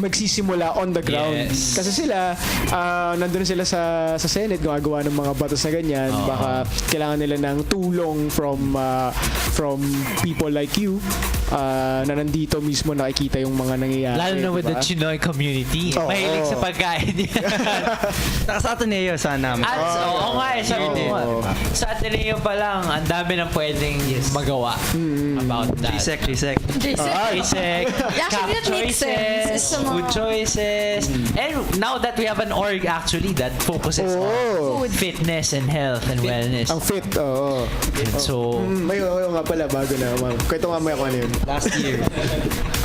magsisimula on the ground. Yes. Kasi sila nandun sila sa Senate gumagawa ng mga batas na ganyan. Baka kailangan nila ng tulong from people like you na nandito mismo nakikita yung mga nangyayari. lalo na with the diba? Chinoy community. Mahilig sa pagkain. Sa Ateneo sana. At oo nga eh, sabi ko nga. Sa Ateneo pa lang, ang dami nang pwedeng magawa about that. Gisek. Basic, Actually, that makes sense. Sa mga- food choices. And now that we have an org actually that focuses on fitness and health and wellness. Ang fit, So, Mayo nga pala, bago na. Kwento nga mo ano yun. Last year.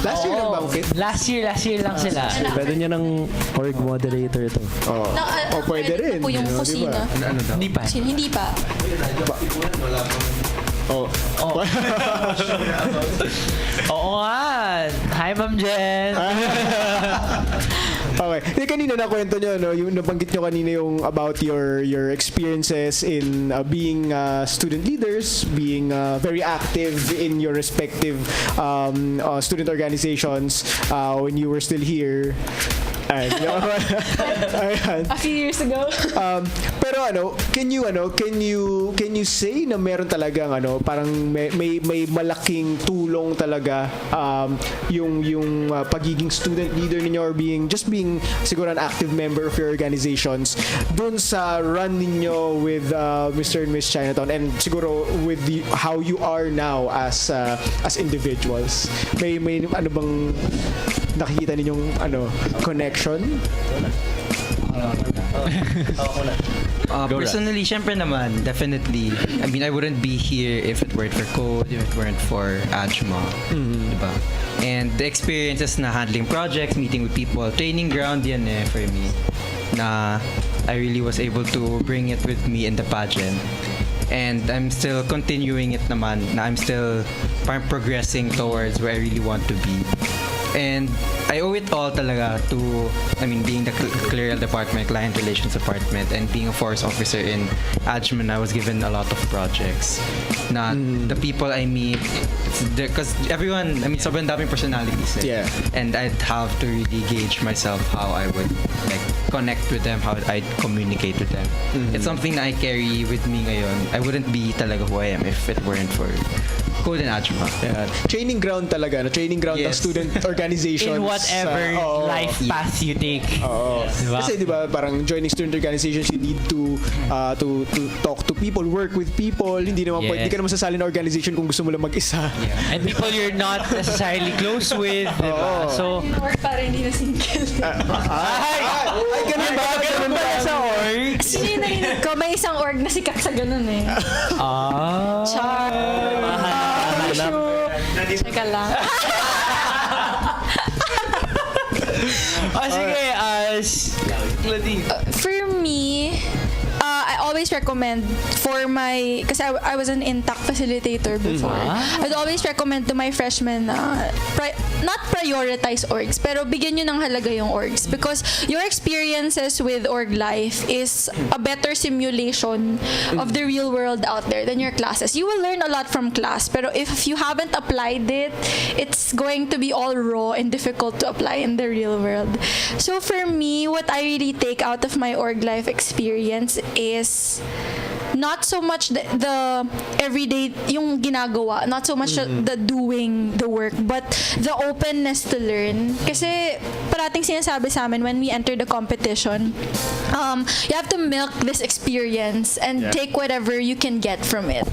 Last year lang ba ang fit? last year lang sila. Pwede niya ng org moderator to. Pwede rin. Po yung Di ba? kusina. Ano daw? Hindi pa. Hindi pa. Oo nga. Hi, Ma'am Jen. Okay. Kanina na kwento nyo, no? Yung nabanggit nyo kanina yung about your experiences in being student leaders, being very active in your respective student organizations when you were still here. Ayan. A few years ago. Pero can you say na meron talagang parang may malaking tulong talaga yung pagiging student leader ninyo or being siguro an active member of your organizations dun sa run ninyo with Mr. and Miss Chinatown and siguro with how you are now as individuals. May ano bang nakikita ninyong connection? Personally, syempre naman, definitely. I mean, I wouldn't be here if it weren't for Code, if it weren't for Ajma. Diba? And the experiences na handling projects, meeting with people, training ground yan for me. Na I really was able to bring it with me in the pageant. And I'm still continuing it naman, na I'm still progressing towards where I really want to be. And I owe it all talaga to, being the clerical department, client relations department, and being a force officer in Admin, I was given a lot of projects. Na the people I meet, because everyone, sobrang daming personalities. Yeah. And I'd have to really gauge myself how I would connect with them, how I'd communicate with them. It's something that I carry with me ngayon. I wouldn't be talaga who I am if it weren't for Code and Ajma. Yeah. Training ground talaga, training ground ng Yes. student organizations. In whatever life path you take. Diba? Kasi di ba parang joining student organizations, you need to talk to people, work with people. Hindi naman Yes. hindi ka naman sasali na organization kung gusto mo lang mag-isa. And people you're not necessarily close with. Diba? So, Or para hindi na single. Ay, ganun ba? Ganun ba? sa org. Sino yung narinig ko? May isang org na sikat sa ganun eh. Char. Teka lang. Sige, Claudine. For me, I always recommend for my, kasi I was an intact facilitator before. I'd always recommend to my freshmen not prioritize orgs, pero bigyan nyo ng halaga yung orgs. Because your experiences with org life is a better simulation of the real world out there than your classes. You will learn a lot from class, pero if you haven't applied it, it's going to be all raw and difficult to apply in the real world. So for me, what I really take out of my org life experience is not so much the everyday yung ginagawa, not so much the doing the work, but the openness to learn. Kasi parating sinasabi sa amin when we enter the competition, you have to milk this experience and take whatever you can get from it.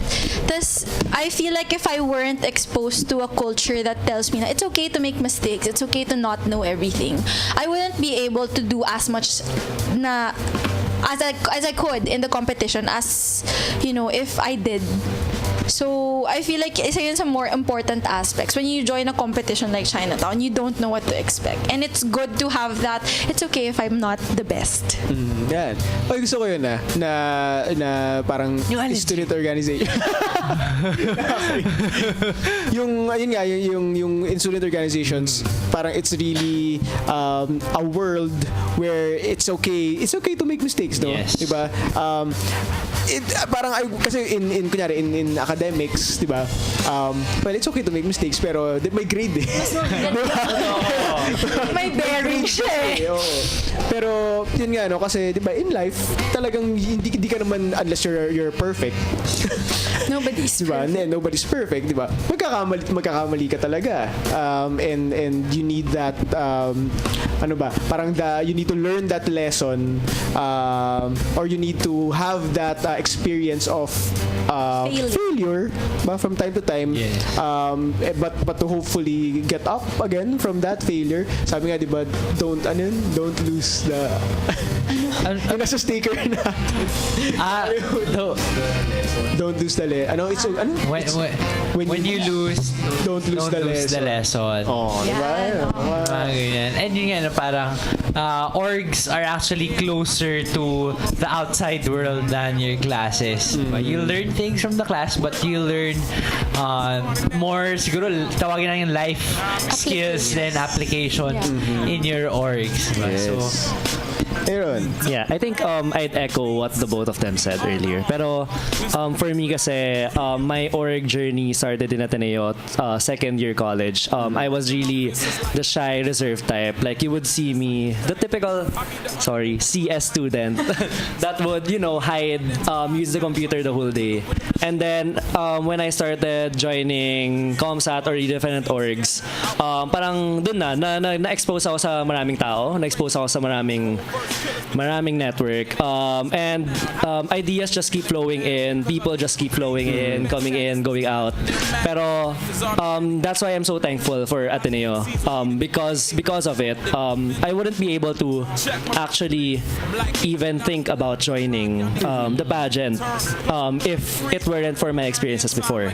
Thus, I feel like if I weren't exposed to a culture that tells me that it's okay to make mistakes, it's okay to not know everything, I wouldn't be able to do as much as I could in the competition as, if I did. So, I feel like isa yun sa more important aspects. When you join a competition like Chinatown, you don't know what to expect. And it's good to have that, it's okay if I'm not the best. Yan. Oy, gusto ko yun na parang student organization. Ayun nga, yung in student organizations, parang it's really a world where it's okay to make mistakes, no? Yes. Diba? Parang kasi in kunyari in academics, diba? Well, it's okay to make mistakes pero may grade eh. May bearing siya eh. Oo. Pero yun nga, no, kasi diba in life talagang hindi ka naman, unless you're perfect. Nobody's Diba? perfect. Nobody's perfect, diba? Magkakamali ka talaga. And you need that you need to learn that lesson, or you need to have that experience of failure from time to time. Yes. But to hopefully get up again from that failure. Sabi nga, diba, don't lose the yung nasa sticker na don't lose the lesson. When you lose, don't lose the lesson. Oh, diba? Ganyan. And yun nga, parang orgs are actually closer to the outside world than your classes. You learn things from the class, but you learn more, siguro, tawagin lang yung life skills than application in your orgs. Yes. So, Aeron. Yeah, I think I'd echo what the both of them said earlier. Pero for me kasi, my org journey started in Ateneo, second year college. I was really the shy, reserved type. Like, you would see me, the typical, CS student that would, hide, use the computer the whole day. And then, when I started joining ComSat or different orgs, parang dun na-expose ako sa maraming tao, na-expose ako sa maraming network, and ideas just keep flowing in, people just keep flowing in, coming in, going out. Pero that's why I'm so thankful for Ateneo, because of it, I wouldn't be able to actually even think about joining the pageant if it weren't for my experiences before.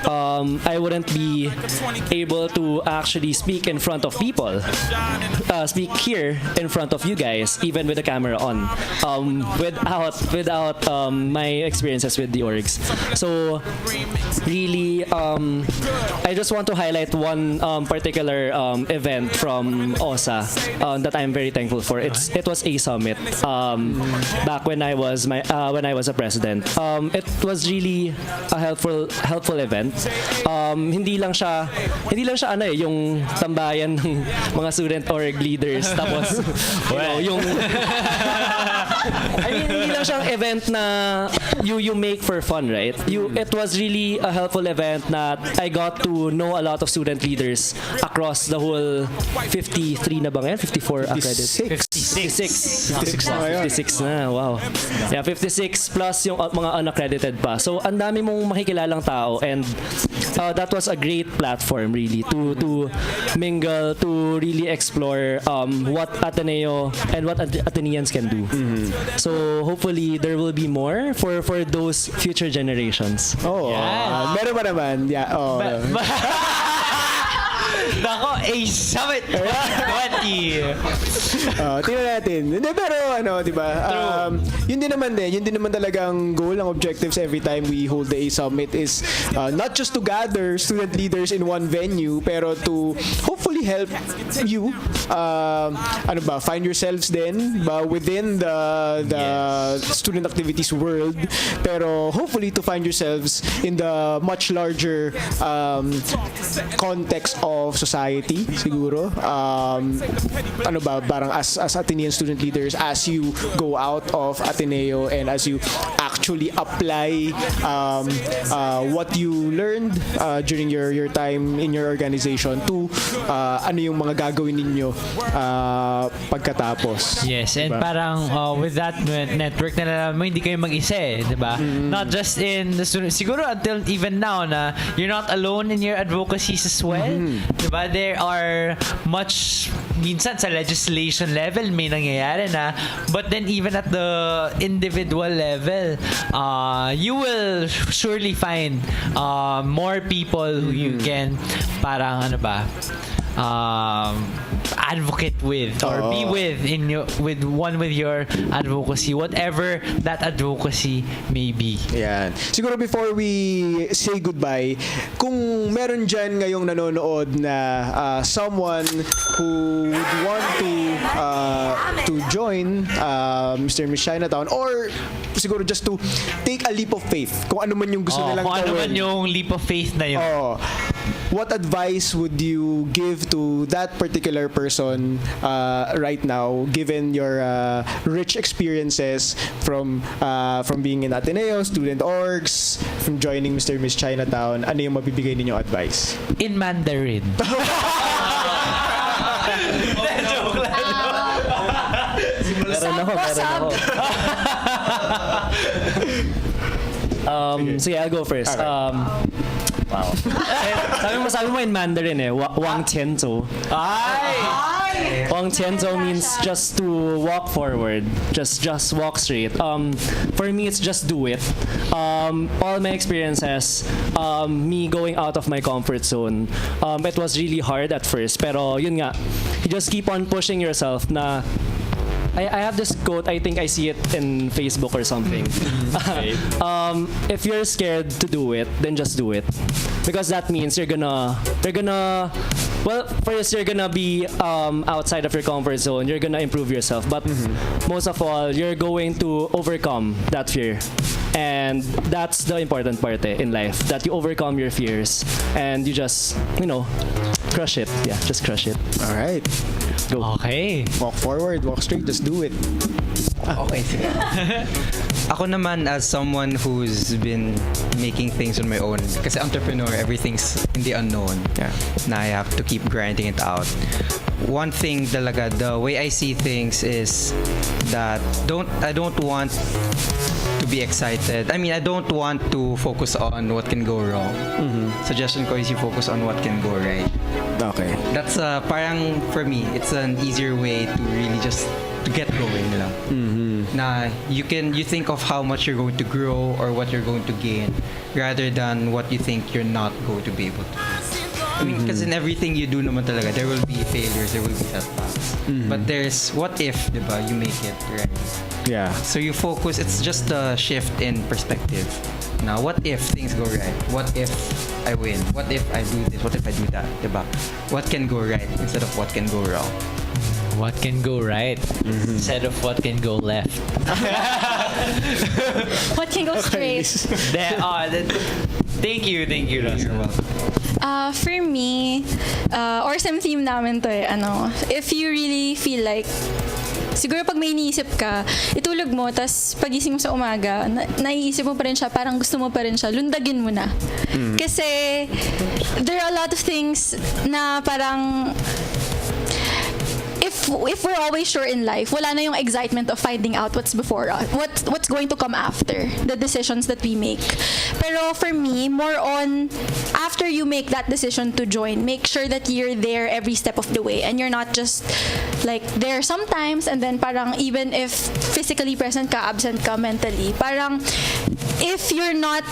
I wouldn't be able to actually speak in front of people, speak here in front of you guys, even with the camera on, without my experiences with the orgs. So really, I just want to highlight one particular event from OSA that I'm very thankful for. It was a summit back when I was a president. It was really a helpful event. Hindi lang siya yung tambayan ng mga student org leaders tapos yung I mean, hindi lang siyang event na you make for fun, right? It was really a helpful event that I got to know a lot of student leaders across the whole 53 na ba ngayon? 54 accredited? 56 na, wow. Yeah, 56 plus yung mga unaccredited pa. So, ang dami mong makikilalang tao, and that was a great platform really to mingle, to really explore what Ateneo and what Ateneans can do. So hopefully there will be more for those future generations. Meron ba naman? Yeah. Nako, a summit 20. Tingnan natin. Hindi, pero di ba? Yun din naman talagang goal, ang objectives every time we hold the A Summit is not just to gather student leaders in one venue, pero to hopefully help you find yourselves then within the student activities world, pero hopefully to find yourselves in the much larger context of society priority siguro. Ano ba, parang as Atenean student leaders, as you go out of Ateneo and as you actually apply what you learned during your time in your organization to ano yung mga gagawin ninyo pagkatapos. Yes, and parang with that network na nalaman mo, hindi kayo mag-isa eh, di ba? Not just in the student, siguro until even now na you're not alone in your advocacies as well. Di ba? There are much, minsan sa legislation level may nangyayari na, but then even at the individual level, you will surely find more people who you can parang ano ba, advocate with or be with with your advocacy, whatever that advocacy may be. Yan. Siguro before we say goodbye, kung meron dyan ngayong nanonood na someone who would want to join Mr. and Miss Chinatown, or siguro just to take a leap of faith, kung ano man yung gusto nilang kung ano gawin. man yung leap of faith na yun. What advice would you give to that particular person right now, given your rich experiences from being in Ateneo, student orgs, from joining Mr. and Miss Chinatown? Ano yung mabibigay ninyong advice? In Mandarin. Meron ako. Sige, I'll go first. Wow. sabi mo in Mandarin eh, Wang Tianzhou. Wang Tianzhou means just to walk forward, just walk straight. For me, it's just do it. All my experiences, me going out of my comfort zone, it was really hard at first, pero yun nga, you just keep on pushing yourself na. I have this quote, I think I see it in Facebook or something. If you're scared to do it, then just do it. Because that means you're gonna well, first you're gonna be outside of your comfort zone, you're gonna improve yourself, but most of all, you're going to overcome that fear. And that's the important part in life, that you overcome your fears and you just, crush it. Yeah, just crush it. All right. Go. Okay. Walk forward, walk straight, just do it. Okay, sige. Ako naman, as someone who's been making things on my own, kasi entrepreneur, everything's in the unknown. Yeah. Na I have to keep grinding it out. One thing talaga, the way I see things is that I don't want to be excited. I mean, I don't want to focus on what can go wrong. Suggestion ko is you focus on what can go right. Okay. That's parang for me, it's an easier way to really just to get going lang. Na you think of how much you're going to grow or what you're going to gain rather than what you think you're not going to be able to do. I mean, because in everything you do naman talaga, there will be failures, there will be setbacks. But there's what if, diba, you make it, right? Yeah. So you focus, it's just a shift in perspective. Now, what if things go right? What if I win? What if I do this? What if I do that? Diba? What can go right instead of what can go wrong? What can go right instead of what can go left. What can go straight? Thank you, Russell. For me, or same theme namin to eh, if you really feel like, siguro pag may iniisip ka, itulog mo, tas pagising mo sa umaga, naiisip mo pa rin siya, parang gusto mo pa rin siya, lundagin mo na. Kasi, there are a lot of things na parang, if we're always sure in life, wala na yung excitement of finding out what's before us, what's going to come after the decisions that we make. Pero for me, more on after you make that decision to join, make sure that you're there every step of the way and you're not just like there sometimes and then parang even if physically present ka, absent ka mentally. Parang if you're not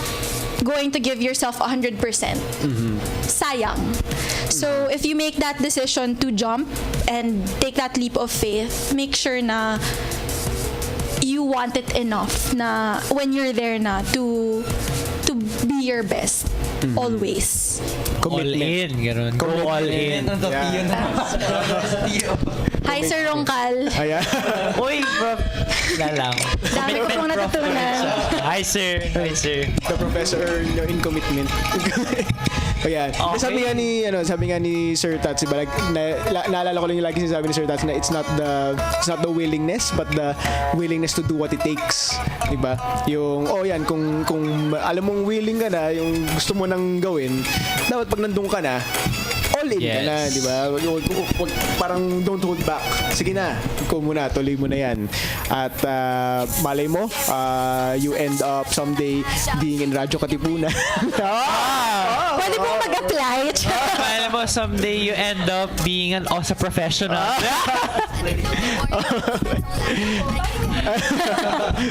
going to give yourself 100%, sayang. So if you make that decision to jump and take that leap of faith, make sure na you want it enough na when you're there na to be your best always. All in, gano'n. Go all in. Yeah. Hi, Sir Rongkal. Ayan. Uy, bro. Wala lang. Dami ko pong natutunan. Hi, sir. Hi, sir. The professor in commitment. Ayan. Okay. Sabi nga ni Sir Tats, diba, naalala ko lang yung lagi sinasabi ni Sir Tats na it's not the willingness but the willingness to do what it takes. Diba? Yung, kung alam mong willing ka na, yung gusto mo nang gawin, dapat pag nandun ka na, all in ka na, di ba? Parang don't hold back. Sige na, ikaw muna, tuloy mo na yan. At malay mo, you end up someday being in Radyo Katipunan. Pwede pong mag-apply. Alam mo, someday you end up being an OSA professional.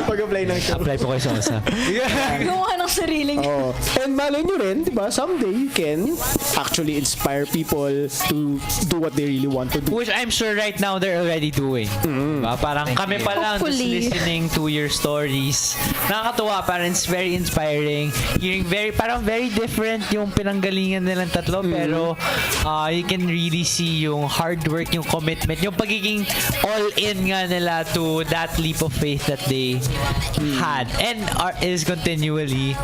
Pag-apply ng show. Apply po kayo sa OSA. Gumawa ng sariling. Oh. And malay nyo rin, di ba? Someday you can actually inspire people to do what they really want to do. Which I'm sure right now they're already doing. Diba? Parang kami pa lang just Hopefully. listening to your stories. Nakakatuwa, parang it's very inspiring. Hearing parang very different yung pinanggalingan nilang tatlo, pero you can really see yung hard work, yung commitment, yung pagiging all-in nga nila to that leap of faith that they had and is continually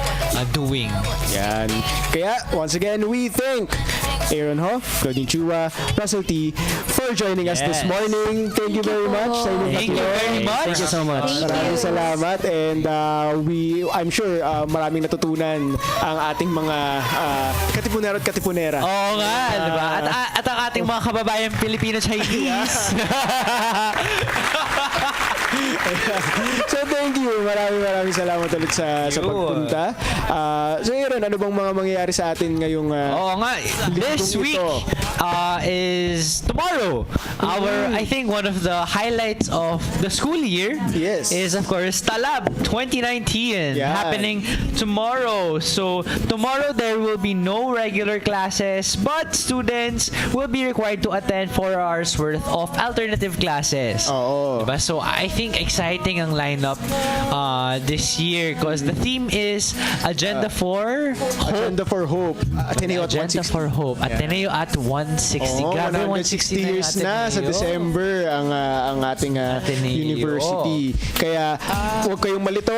doing. Yan. Kaya, once again, we thank Aeron Ho, Claudine Chua, Russell T, for joining us this morning. Thank you very much sa inyong Thank you tatlo. very much. Thank you so much. Maraming salamat and I'm sure maraming natutunan ang ating mga katipunero at katipunera. Oo nga, diba? At ang ating mga kababayan Filipino-Chinese. So thank you. Maraming salamat ulit sa pagpunta. So Aeron, ano bang mga mangyayari sa atin ngayong Oo nga. This linggong week ito? is tomorrow. I think one of the highlights of the school year Yes. is of course Talab 2019 Yeah. happening tomorrow. So tomorrow there will be no regular classes, but students will be required to attend 4 hours worth of alternative classes. Oo. Diba? So I think exciting ang lineup this year because the theme is Agenda for Hope. Agenda for Hope. Ateneo at Agenda 160. for Hope. Ateneo at 160. Oo, Grabe, 160 years na sa Ateneo. December ang ating Ateneo. university. Kaya huwag kayong malito,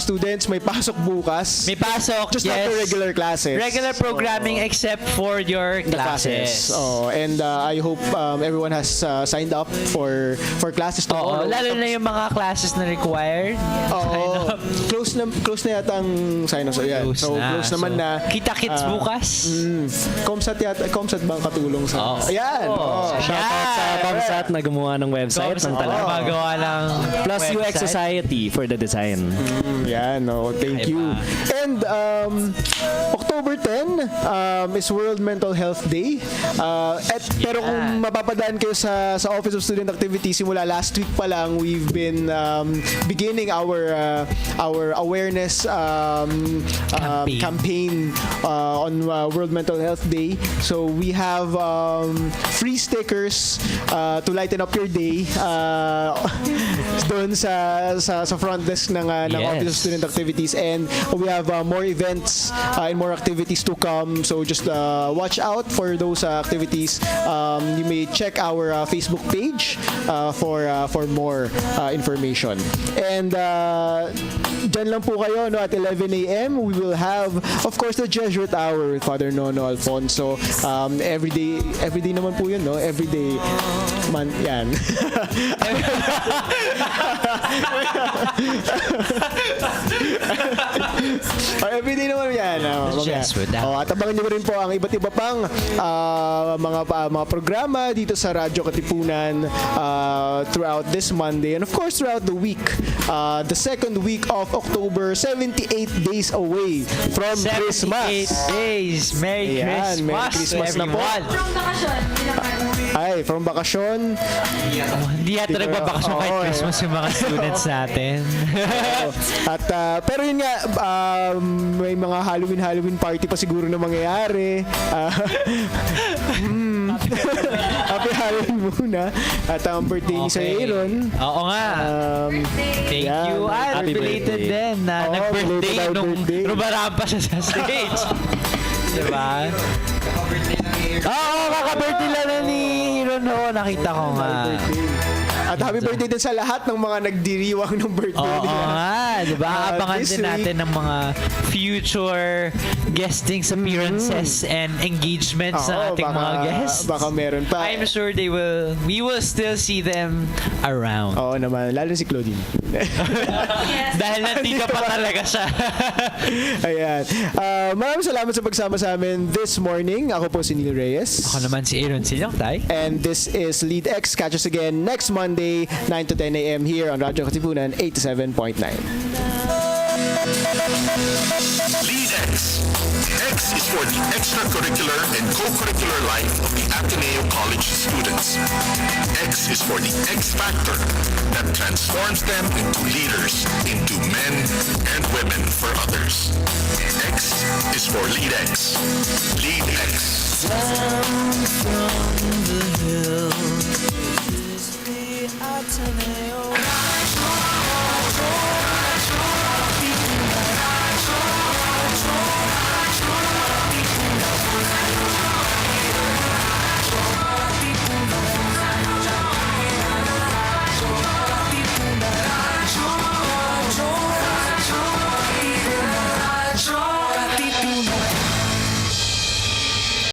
students, may pasok bukas. May pasok, Just yes. not the regular classes. Regular programming except for your The classes. Oh, and I hope everyone has signed up for classes Oo, tomorrow. lalo na yung mga classes na required. Oo. Close na yata ang sign up. So, yan. Close naman So, na. Kita-kits bukas. Comsat ba ang katulong sa... Oo. Ayan. Oo. Shoutout sa Comsat na gumawa ng website ng Talab. Magawa ng Plus UX website. Society for the design. Yan, thank you. And October 10 is World Mental Health Day. Pero kung mapapadaan kayo sa Office of Student Activities, simula last week pa lang, we've been beginning our awareness campaign on World Mental Health Day. So we have free stickers to lighten up your day doon sa front desk ng Office of Student Activities, and we have more events and more activities to come. So just watch out for those activities. You may check our Facebook page for more information. And dyan lang po kayo, no, at 11 a.m. we will have, of course, the Jesuit Hour with Father Nono Alfonso. Every day naman po yun, no? Every day man, yan. Everyday naman yan. Jesuit Hour. At abangan nyo rin po ang iba't iba pang mga programa dito sa Radyo Katipunan throughout this Monday and of course throughout the week. The second week of October, 78 days away from 78 Christmas. days. Merry Ayan, Christmas, Merry Christmas to na po. everyone. Ay, from bakasyon. Hindi yata Di ba? nagbabakasyon kahit Oo, Christmas yung mga students natin. At pero yun nga, may mga Halloween party pa siguro na mangyayari. Happy Halloween muna. At ang birthday ni Sir Aeron. Oo nga. Thank yan. you. Happy Belated birthday. din na Oo, nag-birthday belated nung birthday. rumarampa siya sa stage. Diba? Oo, kaka-birthday lang na ni Aeron Ho. Nakita ko nga. At happy birthday din sa lahat ng mga nagdiriwang ng birthday Oo nila. nga, diba? Abangan This din natin ng mga future guestings appearances and engagements ng ating mga guests. Baka meron pa. I'm sure we will still see them around. Oo naman, lalo si Claudine. Dahil nandito pa talaga siya. Ayan. Maraming salamat sa pagsama sa amin this morning. Ako po si Neil Reyes. Ako naman si Aeron Syliongtay. And this is LeadX. Catch us again next Monday, 9 to 10 a.m. here on Radyo Katipunan 87.9. LeadX. X is for the extracurricular and co-curricular life of the Ateneo College students. X is for the X factor that transforms them into leaders, into men and women for others. X is for LeadX. LeadX. Down from the hill is the Ateneo.